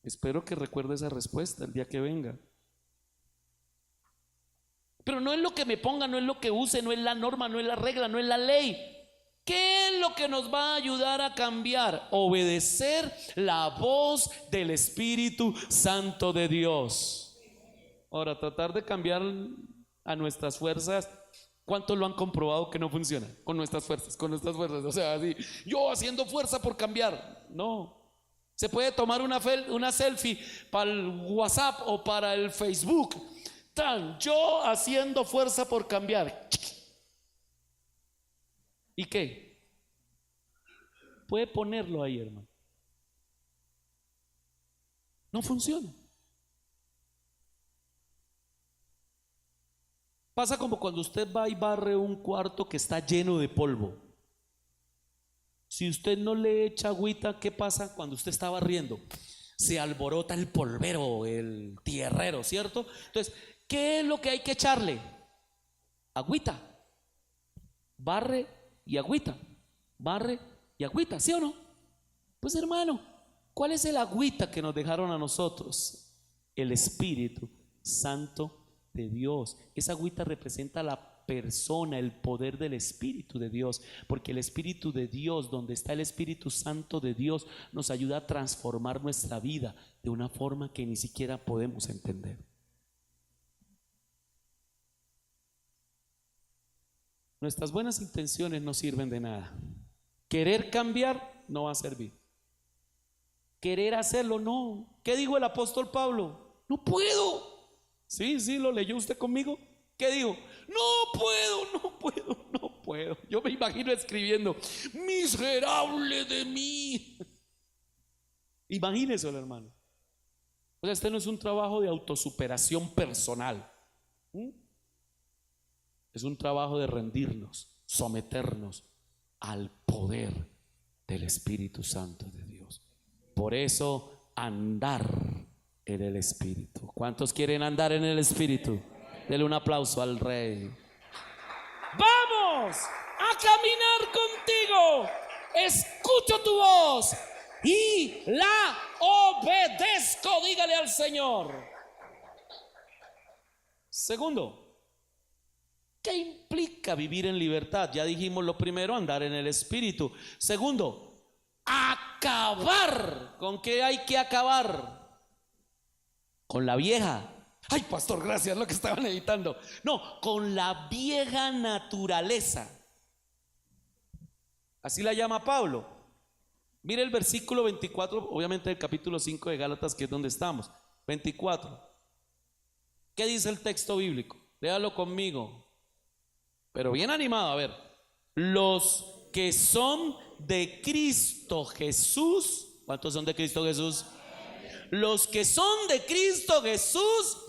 Espero que recuerde esa respuesta el día que venga. Pero no es lo que me ponga, no es lo que use, no es la norma, no es la regla, no es la ley. ¿Qué es lo que nos va a ayudar a cambiar? Obedecer la voz del Espíritu Santo de Dios. Ahora, tratar de cambiar a nuestras fuerzas, ¿cuántos lo han comprobado que no funciona? Con nuestras fuerzas, o sea, así, yo haciendo fuerza por cambiar. No. Se puede tomar una selfie para el WhatsApp o para el Facebook. Yo haciendo fuerza por cambiar. ¿Y qué? Puede ponerlo ahí, hermano. No funciona. Pasa como cuando usted va y barre un cuarto que está lleno de polvo. Si usted no le echa agüita, ¿qué pasa cuando usted está barriendo? Se alborota el polvero, el tierrero, ¿cierto? Entonces, ¿qué es lo que hay que echarle? Agüita. Barre y agüita. Barre y agüita, ¿sí o no? Pues hermano, ¿cuál es el agüita que nos dejaron a nosotros? El Espíritu Santo de Dios. Esa agüita representa la persona, el poder del Espíritu de Dios, porque el Espíritu de Dios, donde está el Espíritu Santo de Dios, nos ayuda a transformar nuestra vida de una forma que ni siquiera podemos entender. Nuestras buenas intenciones no sirven de nada. Querer cambiar no va a servir. Querer hacerlo no. ¿Qué dijo el apóstol Pablo? No puedo. Sí, lo leyó usted conmigo. ¿Qué dijo? No puedo. Yo me imagino escribiendo: miserable de mí. Imagínese, hermano. O sea, este no es un trabajo de autosuperación personal. Es un trabajo de rendirnos, someternos al poder del Espíritu Santo de Dios. Por eso, andar en el Espíritu. ¿Cuántos quieren andar en el Espíritu? Denle un aplauso al Rey. Vamos a caminar contigo. Escucho tu voz y la obedezco. Dígale al Señor. Segundo, ¿qué implica vivir en libertad? Ya dijimos lo primero, andar en el Espíritu. Segundo, acabar. ¿Con qué hay que acabar? Con la vieja. Ay, pastor, gracias, lo que estaban editando. No, con la vieja naturaleza. Así la llama Pablo. Mire el versículo 24, obviamente el capítulo 5 de Gálatas, que es donde estamos. 24. ¿Qué dice el texto bíblico? Léalo conmigo, pero bien animado. A ver: los que son de Cristo Jesús. ¿Cuántos son de Cristo Jesús? Los que son de Cristo Jesús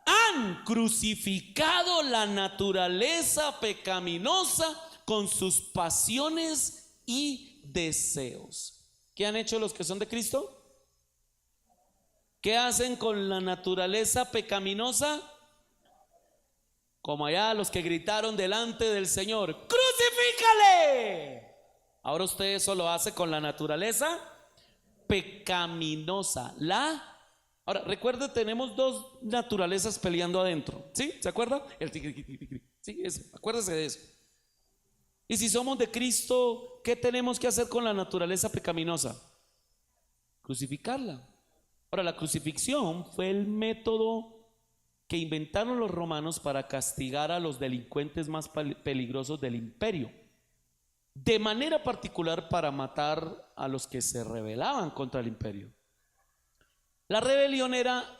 han crucificado la naturaleza pecaminosa con sus pasiones y deseos. ¿Qué han hecho los que son de Cristo? ¿Qué hacen con la naturaleza pecaminosa? Como allá los que gritaron delante del Señor: ¡crucifícale! Ahora usted eso lo hace con la naturaleza pecaminosa. Ahora recuerde, tenemos dos naturalezas peleando adentro. ¿Sí? ¿Se acuerda? Sí, eso. Acuérdese de eso. Y si somos de Cristo, ¿qué tenemos que hacer con la naturaleza pecaminosa? Crucificarla. Ahora, la crucifixión fue el método que inventaron los romanos para castigar a los delincuentes más peligrosos del imperio, de manera particular para matar a los que se rebelaban contra el imperio. La rebelión era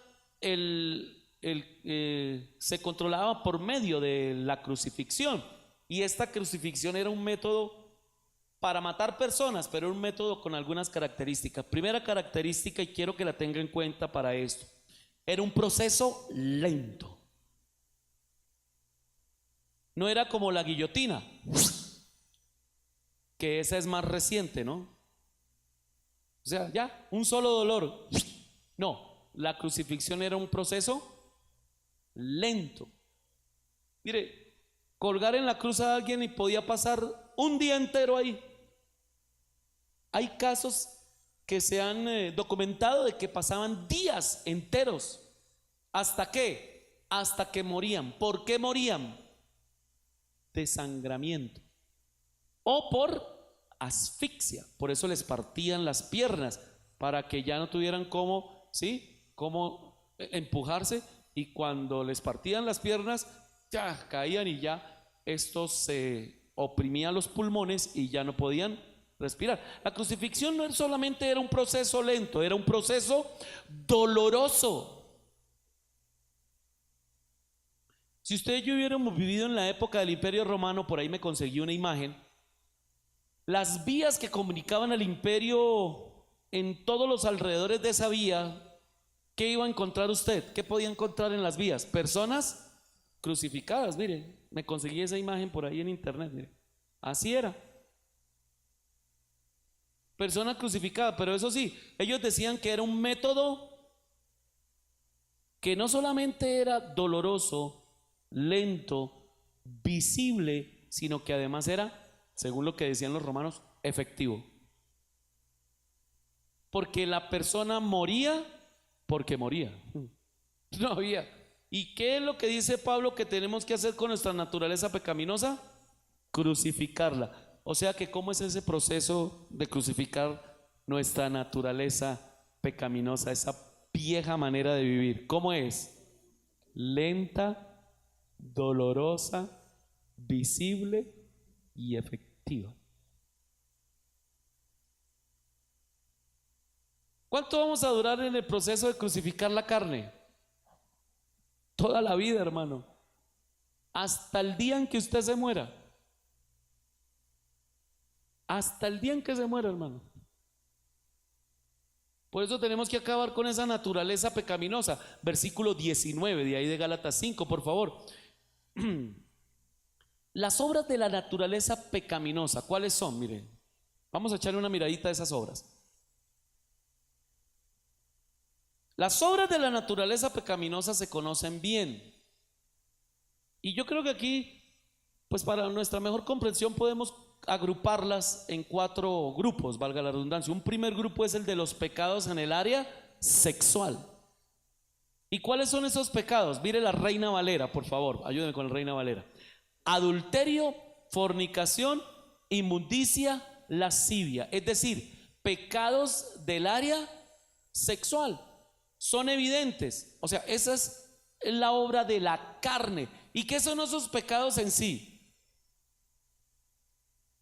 se controlaba por medio de la crucifixión, y esta crucifixión era un método para matar personas, pero un método con algunas características. Primera característica, y quiero que la tenga en cuenta para esto: era un proceso lento. No era como la guillotina, que esa es más reciente, ¿no? O sea, ya, un solo dolor. No, la crucifixión era un proceso lento. Mire, colgar en la cruz a alguien y podía pasar un día entero ahí. Hay casos que se han documentado de que pasaban días enteros. ¿Hasta qué? Hasta que morían. ¿Por qué morían? Desangramiento o por asfixia. Por eso les partían las piernas, para que ya no tuvieran cómo, ¿sí?, cómo empujarse, y cuando les partían las piernas, ya caían y ya esto se oprimía los pulmones y ya no podían respirar. La crucifixión no solamente era un proceso lento, era un proceso doloroso. Si usted y yo hubiéramos vivido en la época del Imperio Romano, por ahí me conseguí una imagen. Las vías que comunicaban al imperio, en todos los alrededores de esa vía, ¿qué iba a encontrar usted? ¿Qué podía encontrar en las vías? Personas crucificadas. Mire, me conseguí esa imagen por ahí en internet. Mire, así era. Persona crucificada. Pero eso sí, ellos decían que era un método que no solamente era doloroso, lento, visible, sino que además era, según lo que decían los romanos, efectivo. Porque la persona moría porque moría. No había. ¿Y qué es lo que dice Pablo que tenemos que hacer con nuestra naturaleza pecaminosa? Crucificarla. O sea que, ¿cómo es ese proceso de crucificar nuestra naturaleza pecaminosa, esa vieja manera de vivir? ¿Cómo es? Lenta, dolorosa, visible y efectiva. ¿Cuánto vamos a durar en el proceso de crucificar la carne? Toda la vida, hermano. Hasta el día en que usted se muera. Hasta el día en que se muera, hermano. Por eso tenemos que acabar con esa naturaleza pecaminosa. Versículo 19 de ahí de Gálatas 5, por favor. Las obras de la naturaleza pecaminosa, ¿cuáles son? Miren, vamos a echarle una miradita a esas obras. Las obras de la naturaleza pecaminosa se conocen bien. Y yo creo que aquí, pues para nuestra mejor comprensión podemos agruparlas en 4 grupos, valga la redundancia. Un primer grupo es el de los pecados en el área sexual. ¿Y cuáles son esos pecados? Mire la Reina Valera, por favor, ayúdeme con la Reina Valera. Adulterio, fornicación, inmundicia, lascivia. Es decir, pecados del área sexual. Son evidentes, o sea, esa es la obra de la carne. ¿Y qué son esos pecados en sí?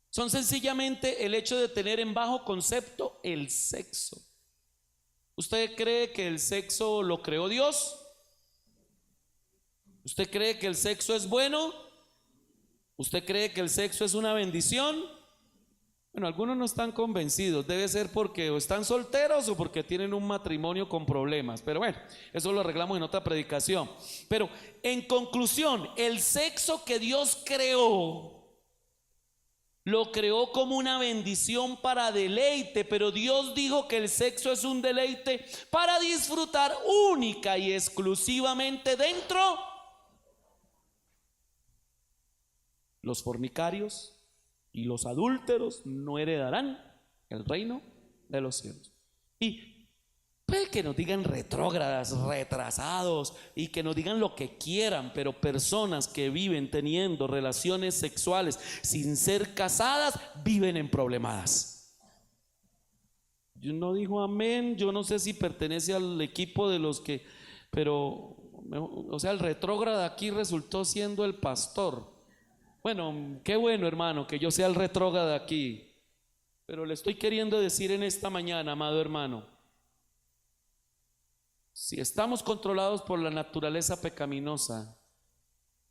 Son sencillamente el hecho de tener en bajo concepto el sexo. ¿Usted cree que el sexo lo creó Dios? ¿Usted cree que el sexo es bueno? ¿Usted cree que el sexo es una bendición? Bueno, algunos no están convencidos, debe ser porque o están solteros o porque tienen un matrimonio con problemas, pero bueno, eso lo arreglamos en otra predicación. Pero en conclusión, el sexo que Dios creó, lo creó como una bendición para deleite, pero Dios dijo que el sexo es un deleite para disfrutar única y exclusivamente dentro. Los fornicarios y los adúlteros no heredarán el reino de los cielos. Y puede que nos digan retrógradas, retrasados, y que nos digan lo que quieran, pero personas que viven teniendo relaciones sexuales sin ser casadas viven en problemadas. Yo no dijo amén, yo no sé si pertenece al equipo de los que, pero, o sea, el retrógrada aquí resultó siendo el pastor. Bueno, qué bueno, hermano, que yo sea el retrógrado aquí. Pero le estoy queriendo decir en esta mañana, amado hermano, si estamos controlados por la naturaleza pecaminosa,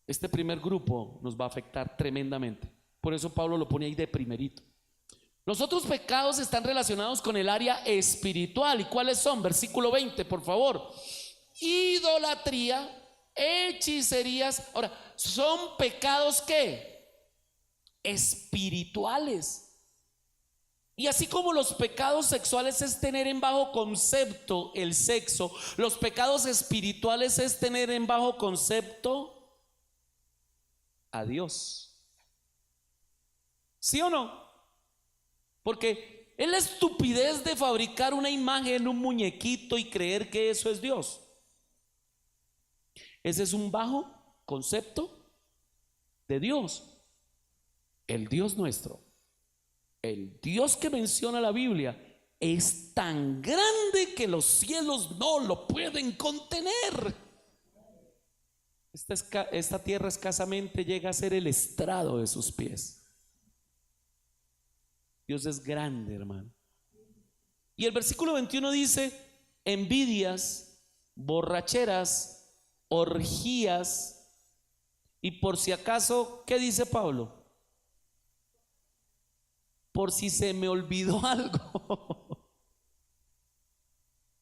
este primer grupo nos va a afectar tremendamente. Por eso Pablo lo pone ahí de primerito. Los otros pecados están relacionados con el área espiritual. ¿Y cuáles son? Versículo 20, por favor. Idolatría, hechicerías. Ahora, son pecados ¿qué? Espirituales. Y así como los pecados sexuales es tener en bajo concepto el sexo, los pecados espirituales es tener en bajo concepto a Dios. ¿Sí o no? Porque es la estupidez de fabricar una imagen, un muñequito y creer que eso es Dios. Ese es un bajo concepto de Dios. El Dios nuestro, el Dios que menciona la Biblia, es tan grande que los cielos no lo pueden contener. Esta tierra escasamente llega a ser el estrado de sus pies. Dios es grande, hermano. Y el versículo 21 dice: envidias, borracheras, orgías. Y por si acaso, ¿qué dice Pablo? Por si se me olvidó algo.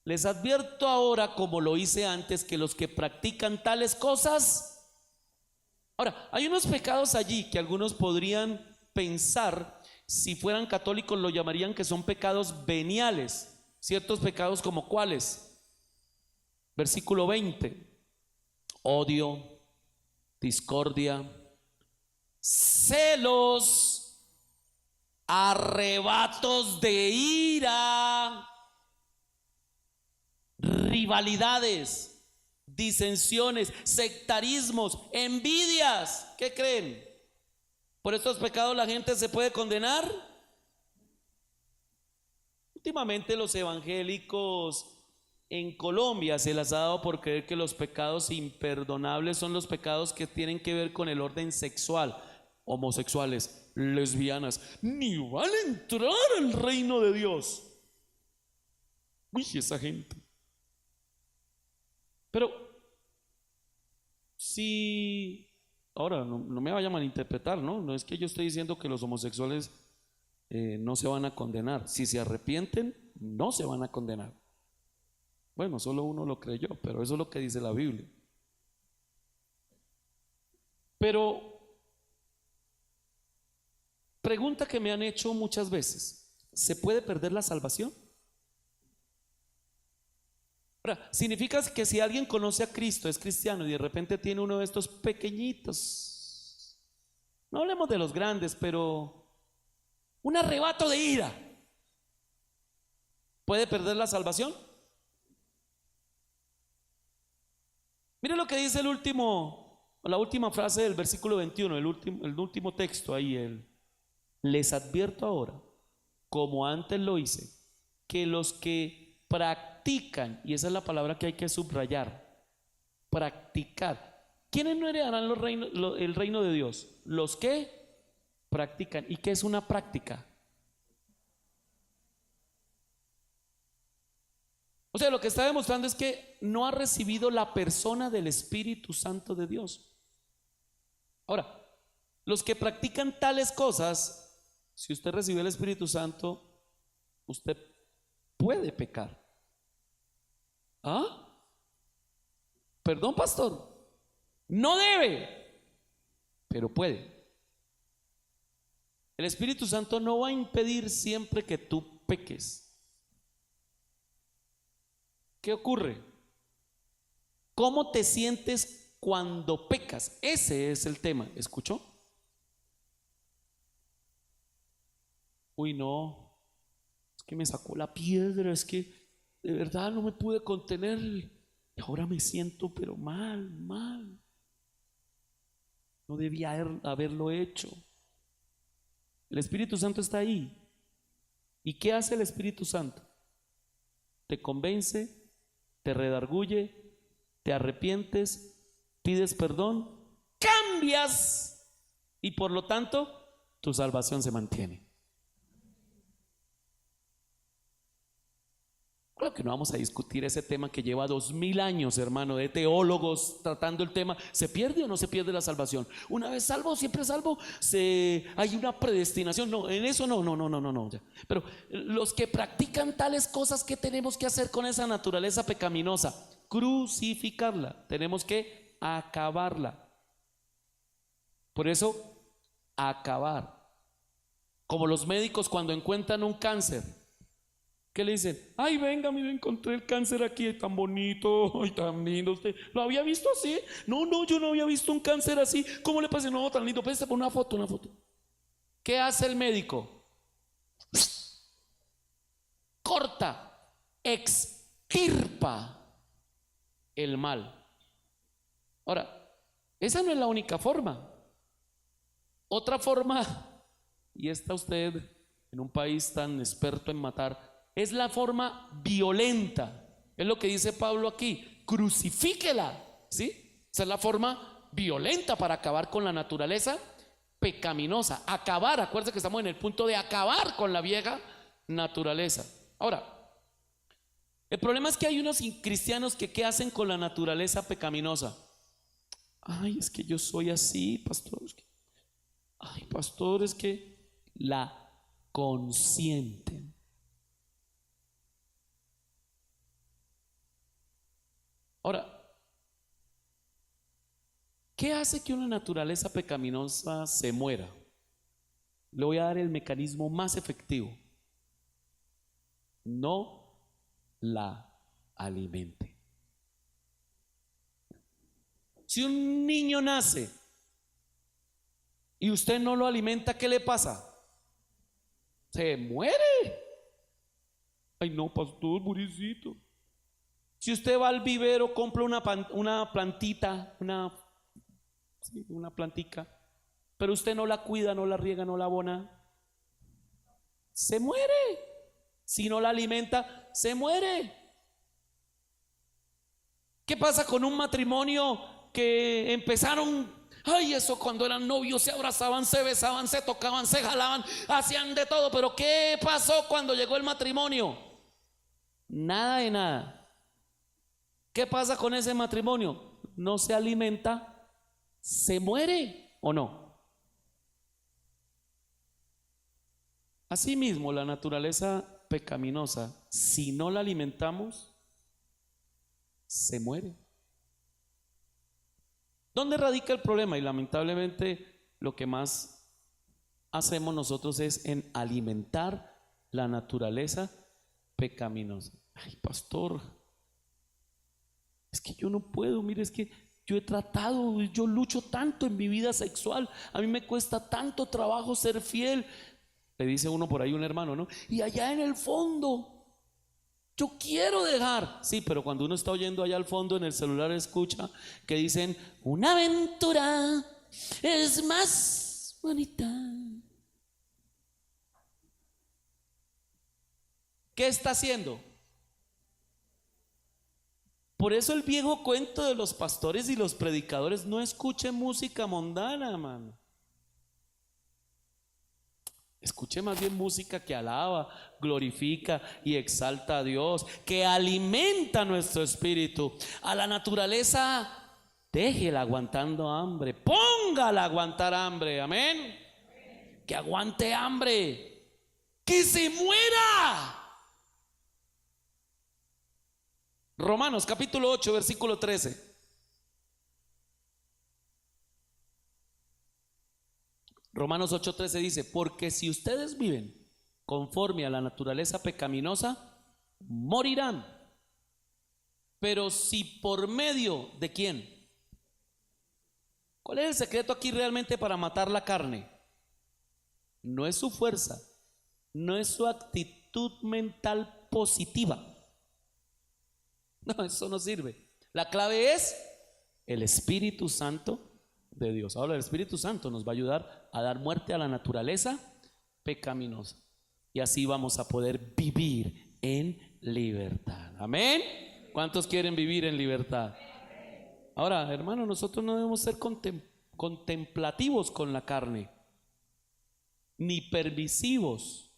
Les advierto ahora, como lo hice antes, que los que practican tales cosas. Ahora, hay unos pecados allí que algunos podrían pensar, si fueran católicos lo llamarían que son pecados veniales. Ciertos pecados como cuáles. Versículo 20: odio, discordia, celos, arrebatos de ira, rivalidades, disensiones, sectarismos, envidias. ¿Qué creen? ¿Por estos pecados la gente se puede condenar? Últimamente los evangélicos en Colombia se les ha dado por creer que los pecados imperdonables son los pecados que tienen que ver con el orden sexual. homosexuales, lesbianas, ni van a entrar al reino de Dios. Uy, esa gente. Pero si, ahora no me vaya a malinterpretar, ¿no? No es que yo estoy diciendo que los homosexuales no se van a condenar. Si se arrepienten, no se van a condenar. Bueno, solo uno lo creyó, pero eso es lo que dice la Biblia. Pero pregunta que me han hecho muchas veces: ¿se puede perder la salvación? Ahora, significa que si alguien conoce a Cristo, es cristiano, y de repente tiene uno de estos pequeñitos, no hablemos de los grandes, pero un arrebato de ira, ¿puede perder la salvación? Mire lo que dice la última frase del versículo 21, el último texto ahí. Les advierto ahora, como antes lo hice, que los que practican, y esa es la palabra que hay que subrayar, practicar. ¿Quiénes no heredarán el reino de Dios? Los que practican. ¿Y qué es una práctica? O sea, lo que está demostrando es que no ha recibido la persona del Espíritu Santo de Dios. Ahora, los que practican tales cosas, si usted recibe el Espíritu Santo, usted puede pecar. ¿Ah? Perdón, pastor. No debe, pero puede. El Espíritu Santo no va a impedir siempre que tú peques. ¿Qué ocurre? ¿Cómo te sientes cuando pecas? Ese es el tema. ¿Escuchó? Uy, no, es que me sacó la piedra, es que de verdad no me pude contener y ahora me siento pero mal. No debía haberlo hecho. El Espíritu Santo está ahí. ¿Y qué hace el Espíritu Santo? Te convence, te redarguye, te arrepientes, pides perdón, cambias y por lo tanto tu salvación se mantiene. Claro que no vamos a discutir ese tema que lleva 2000 años, hermano, de teólogos tratando el tema. ¿Se pierde o no se pierde la salvación? Una vez salvo, siempre salvo. Hay una predestinación. No, en eso no. Pero los que practican tales cosas, ¿qué tenemos que hacer con esa naturaleza pecaminosa? Crucificarla. Tenemos que acabarla. Por eso, acabar. Como los médicos cuando encuentran un cáncer, ¿qué le dicen? Ay, venga, mire, encontré el cáncer aquí, tan bonito, ay, tan lindo. ¿Usted lo había visto así? No, yo no había visto un cáncer así. ¿Cómo le parece? No, tan lindo. Pues por una foto. ¿Qué hace el médico? Corta, extirpa el mal. Ahora, esa no es la única forma. Otra forma, y está usted en un país tan experto en matar, es la forma violenta. Es lo que dice Pablo aquí: crucifíquela, ¿sí? Esa es la forma violenta para acabar con la naturaleza pecaminosa. Acabar, acuérdense que estamos en el punto de acabar con la vieja naturaleza. Ahora, el problema es que hay unos cristianos que ¿qué hacen con la naturaleza pecaminosa? Ay, es que yo soy así, pastor. Ay, pastor, es que la consienten. Ahora, ¿qué hace que una naturaleza pecaminosa se muera? Le voy a dar el mecanismo más efectivo: no la alimente. Si un niño nace y usted no lo alimenta, ¿qué le pasa? Se muere. Ay, no, pastor, pobrecito. Si usted va al vivero, compra una plantita, una plantica, pero usted no la cuida, no la riega, no la abona, se muere. Si no la alimenta, se muere. ¿Qué pasa con un matrimonio que empezaron Ay, eso cuando eran novios se abrazaban, se besaban, se tocaban, se jalaban, hacían de todo. Pero ¿qué pasó cuando llegó el matrimonio? Nada de nada. ¿Qué pasa con ese matrimonio? No se alimenta, se muere o no. Asimismo, la naturaleza pecaminosa, si no la alimentamos, se muere. ¿Dónde radica el problema? Y lamentablemente lo que más hacemos nosotros es en alimentar la naturaleza pecaminosa. Ay, pastor, es que yo no puedo, mire, es que yo he tratado, yo lucho tanto en mi vida sexual, a mí me cuesta tanto trabajo ser fiel. Le dice uno por ahí, un hermano, ¿no? Y allá en el fondo yo quiero dejar. Sí, pero cuando uno está oyendo allá al fondo en el celular, escucha que dicen: una aventura es más bonita. ¿Qué está haciendo? Por eso el viejo cuento de los pastores y los predicadores: no escuche música mundana, hermano. Escuche más bien música que alaba, glorifica y exalta a Dios, que alimenta nuestro espíritu. A la naturaleza, déjela aguantando hambre, póngala a aguantar hambre, amén. Que aguante hambre, que se muera. Romanos capítulo 8, versículo 13. Romanos 8:13 dice: porque si ustedes viven conforme a la naturaleza pecaminosa, morirán. Pero si por medio de ¿quién? ¿Cuál es el secreto aquí realmente para matar la carne? No es su fuerza, no es su actitud mental positiva. No, eso no sirve. La clave es el Espíritu Santo de Dios. Ahora el Espíritu Santo nos va a ayudar a dar muerte a la naturaleza pecaminosa, y así vamos a poder vivir en libertad. Amén. ¿Cuántos quieren vivir en libertad? Ahora, hermano, nosotros no debemos ser contemplativos con la carne, ni permisivos.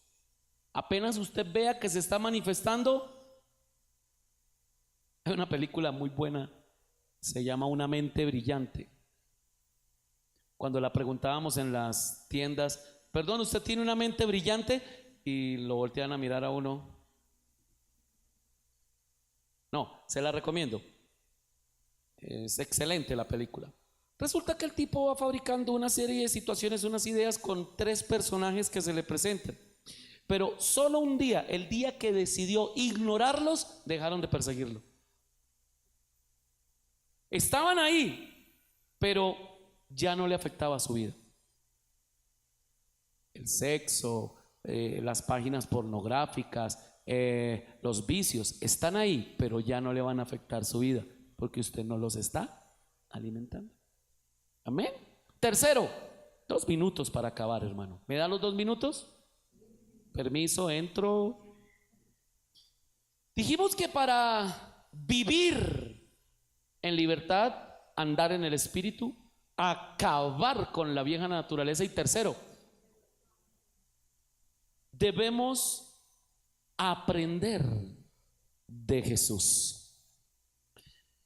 Apenas usted vea que se está manifestando. Hay una película muy buena, se llama Una mente brillante. Cuando la preguntábamos en las tiendas: perdón, ¿usted tiene una mente brillante? Y lo voltean a mirar a uno. No, se la recomiendo. Es excelente la película. Resulta que el tipo va fabricando una serie de situaciones, unas ideas con 3 personajes que se le presentan. Pero solo un día, el día que decidió ignorarlos, dejaron de perseguirlo. Estaban ahí, pero ya no le afectaba su vida. El sexo, las páginas pornográficas, los vicios están ahí, pero ya no le van a afectar su vida, porque usted no los está alimentando. Amén. Tercero, 2 minutos para acabar, hermano. ¿Me da los 2 minutos? Permiso, entro. Dijimos que para vivir en libertad, andar en el Espíritu, acabar con la vieja naturaleza. Y tercero, debemos aprender de Jesús.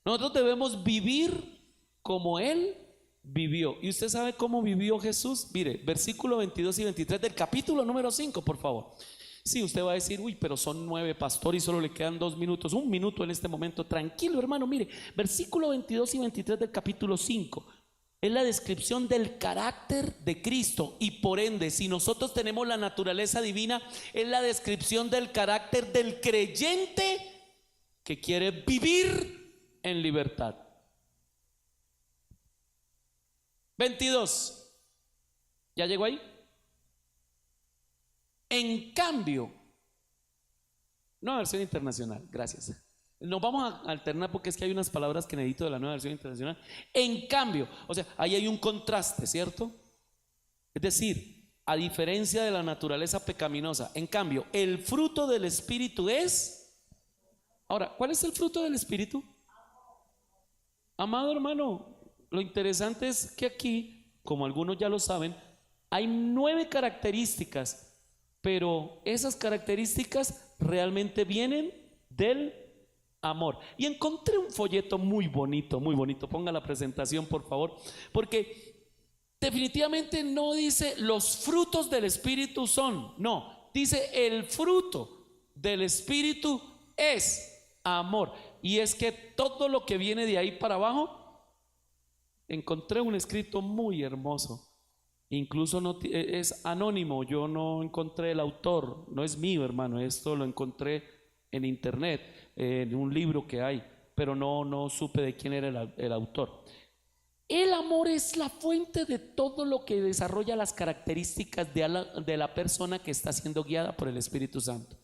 Nosotros debemos vivir como Él vivió. ¿Y usted sabe cómo vivió Jesús? Mire, versículo 22 y 23 del capítulo número 5, por favor. Sí, usted va a decir: uy, pero son 9, pastor, y solo le quedan 2 minutos. 1 minuto en este momento. Tranquilo, hermano. Mire, versículo 22 y 23 del capítulo 5 es la descripción del carácter de Cristo, y por ende, si nosotros tenemos la naturaleza divina, es la descripción del carácter del creyente que quiere vivir en libertad. 22. ¿Ya llegó ahí? En cambio, nueva versión internacional, gracias. Nos vamos a alternar porque es que hay unas palabras que necesito de la nueva versión internacional. En cambio, o sea, ahí hay un contraste, ¿cierto? Es decir, a diferencia de la naturaleza pecaminosa, en cambio, el fruto del Espíritu es. Ahora, ¿cuál es el fruto del Espíritu? Amado hermano, lo interesante es que aquí, como algunos ya lo saben, hay 9 características, pero esas características realmente vienen del amor. Y encontré un folleto muy bonito, muy bonito. Ponga la presentación, por favor, porque definitivamente no dice los frutos del Espíritu son, no, dice el fruto del Espíritu es amor. Y es que todo lo que viene de ahí para abajo, encontré un escrito muy hermoso. Incluso no, es anónimo, yo no encontré el autor, no es mío, hermano, esto lo encontré en internet, en un libro que hay, pero no supe de quién era el autor. El amor es la fuente de todo lo que desarrolla las características de la persona que está siendo guiada por el Espíritu Santo.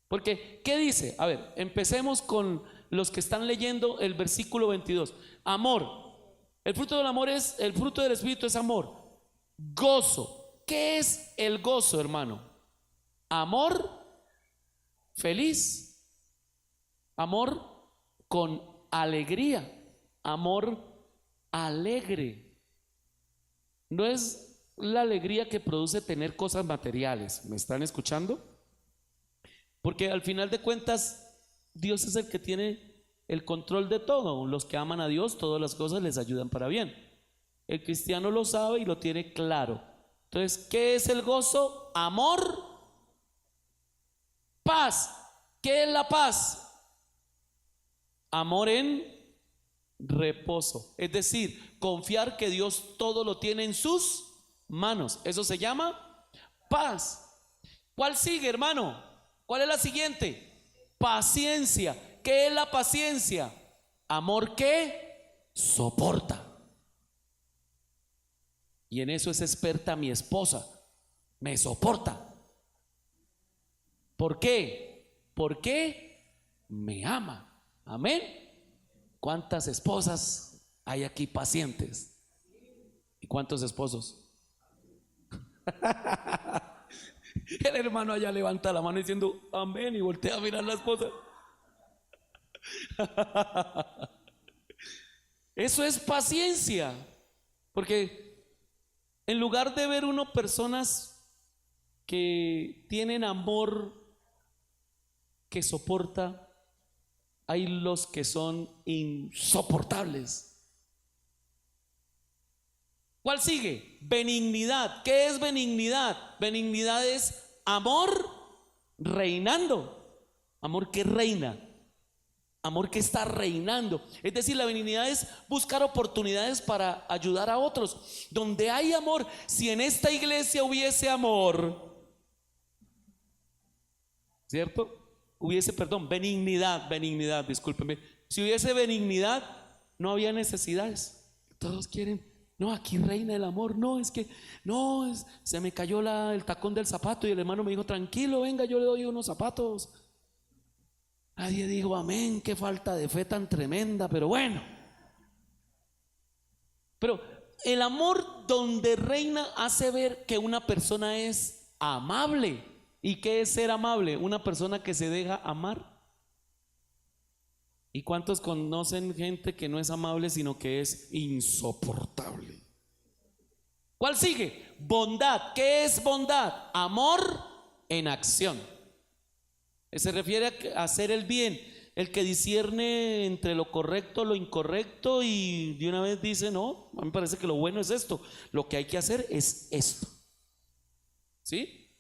Porque, ¿qué dice? A ver, empecemos con los que están leyendo el versículo 22. Amor, el fruto del amor es, el fruto del Espíritu es amor. Gozo, ¿qué es el gozo, hermano? Amor feliz, amor con alegría, amor alegre. No es la alegría que produce tener cosas materiales. ¿Me están escuchando? Porque al final de cuentas, Dios es el que tiene el control de todo. Los que aman a Dios, todas las cosas les ayudan para bien. El cristiano lo sabe y lo tiene claro. Entonces, ¿qué es el gozo? Amor, paz. ¿Qué es la paz? Amor en reposo. Es decir, confiar que Dios todo lo tiene en sus manos. Eso se llama paz. ¿Cuál sigue, hermano? ¿Cuál es la siguiente? Paciencia. ¿Qué es la paciencia? Amor que soporta. Y en eso es experta mi esposa. Me soporta. ¿Por qué? Porque me ama. Amén. ¿Cuántas esposas hay aquí pacientes? ¿Y cuántos esposos? El hermano allá levanta la mano diciendo amén y voltea a mirar a la esposa. Eso es paciencia. Porque en lugar de ver uno personas que tienen amor que soporta, hay los que son insoportables. ¿Cuál sigue? Benignidad. ¿Qué es benignidad? Benignidad es amor reinando. Amor que reina. Amor que está reinando. Es decir, la benignidad es buscar oportunidades para ayudar a otros. Donde hay amor, si en esta iglesia hubiese amor, ¿cierto? Hubiese, perdón, benignidad, discúlpeme. Si hubiese benignidad, no había necesidades. Todos quieren, no, aquí reina el amor. No, es que, no, se me cayó el tacón del zapato y el hermano me dijo, tranquilo, venga, yo le doy unos zapatos. Nadie dijo amén, qué falta de fe tan tremenda, pero bueno. Pero el amor donde reina hace ver que una persona es amable. ¿Y qué es ser amable? Una persona que se deja amar. ¿Y cuántos conocen gente que no es amable sino que es insoportable? ¿Cuál sigue? Bondad. ¿Qué es bondad? Amor en acción. Se refiere a hacer el bien, el que discierne entre lo correcto, lo incorrecto y de una vez dice, no, a mí me parece que lo bueno es esto, lo que hay que hacer es esto. ¿Sí?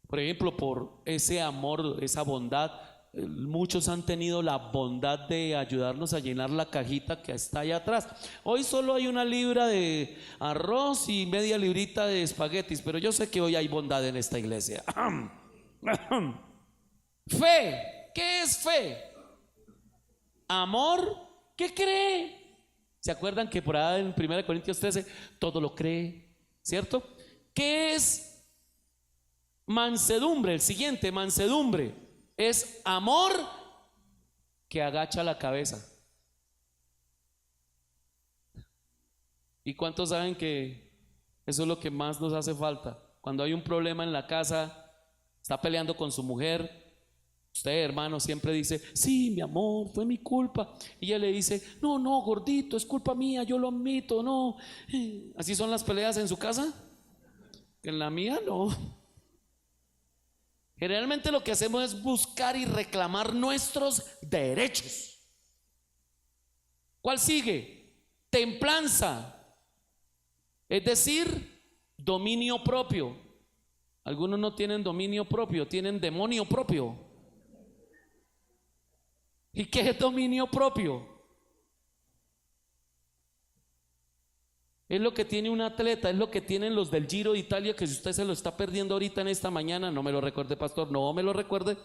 Por ejemplo, por ese amor, esa bondad, muchos han tenido la bondad de ayudarnos a llenar la cajita que está allá atrás. Hoy solo hay una libra de arroz y media librita de espaguetis, pero yo sé que hoy hay bondad en esta iglesia. Fe, ¿qué es fe? Amor, ¿qué cree? ¿Se acuerdan que por ahí en 1 Corintios 13 todo lo cree? ¿Cierto? ¿Qué es mansedumbre? El siguiente, mansedumbre, es amor que agacha la cabeza. ¿Y cuántos saben que eso es lo que más nos hace falta? Cuando hay un problema en la casa, está peleando con su mujer, Usted, hermano, siempre dice, sí, mi amor, fue mi culpa. Y ella le dice, no, no, gordito, es culpa mía, yo lo admito, no. ¿Así son las peleas en su casa? En la mía no. Generalmente lo que hacemos es buscar y reclamar nuestros derechos. ¿Cuál sigue? Templanza, es decir, dominio propio. Algunos no tienen dominio propio, tienen demonio propio. ¿Y qué es dominio propio? Es lo que tiene un atleta, es lo que tienen los del Giro de Italia, que si usted se lo está perdiendo ahorita en esta mañana, no me lo recuerde, pastor, no me lo recuerde.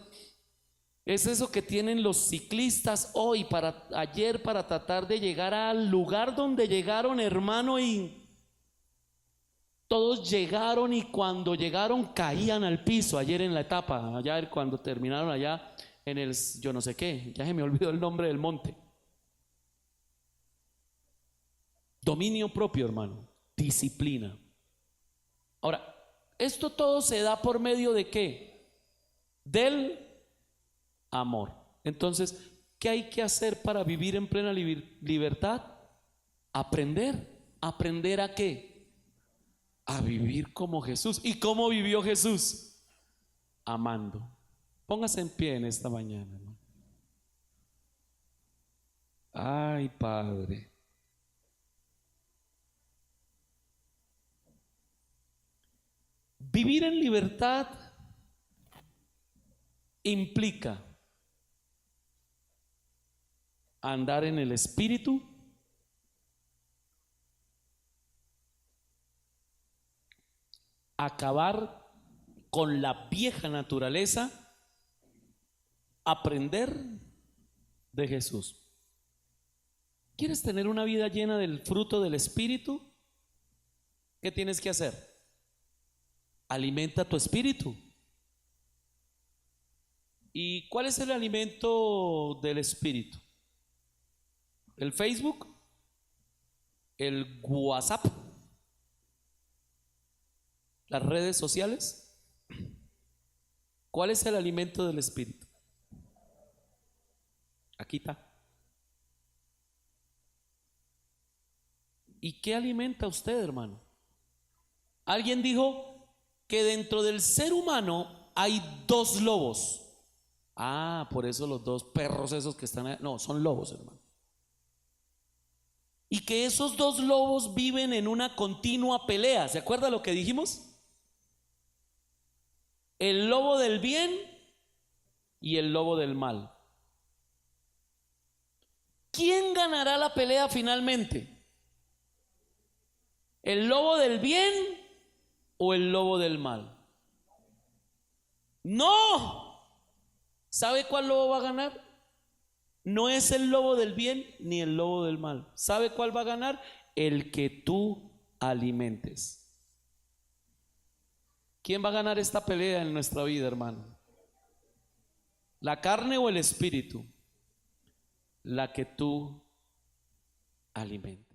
Es eso que tienen los ciclistas hoy, ayer, para tratar de llegar al lugar donde llegaron, hermano, y todos llegaron, y cuando llegaron caían al piso ayer en la etapa, allá cuando terminaron allá en el yo no sé qué, ya se me olvidó el nombre del monte. Dominio propio, hermano, disciplina. Ahora, esto todo se da por medio de ¿qué? Del amor. Entonces, ¿qué hay que hacer para vivir en plena libertad? Aprender. ¿Aprender a qué? A vivir como Jesús. ¿Y cómo vivió Jesús? Amando. Póngase en pie en esta mañana, hermano. Ay, Padre. Vivir en libertad implica andar en el Espíritu, acabar con la vieja naturaleza, aprender de Jesús. ¿Quieres tener una vida llena del fruto del Espíritu? ¿Qué tienes que hacer? Alimenta tu espíritu. ¿Y cuál es el alimento del espíritu? ¿El Facebook? ¿El WhatsApp? ¿Las redes sociales? ¿Cuál es el alimento del espíritu? Aquí está. ¿Y qué alimenta usted, hermano? Alguien dijo que dentro del ser humano hay dos lobos. Ah, por eso los dos perros esos que están ahí, no, son lobos, hermano. Y que esos dos lobos viven en una continua pelea. ¿Se acuerda lo que dijimos? El lobo del bien y el lobo del mal. ¿Quién ganará la pelea finalmente? ¿El lobo del bien o el lobo del mal? No. ¿Sabe cuál lobo va a ganar? No es el lobo del bien ni el lobo del mal. ¿Sabe cuál va a ganar? El que tú alimentes. ¿Quién va a ganar esta pelea en nuestra vida, hermano? ¿La carne o el espíritu? La que tú alimentes.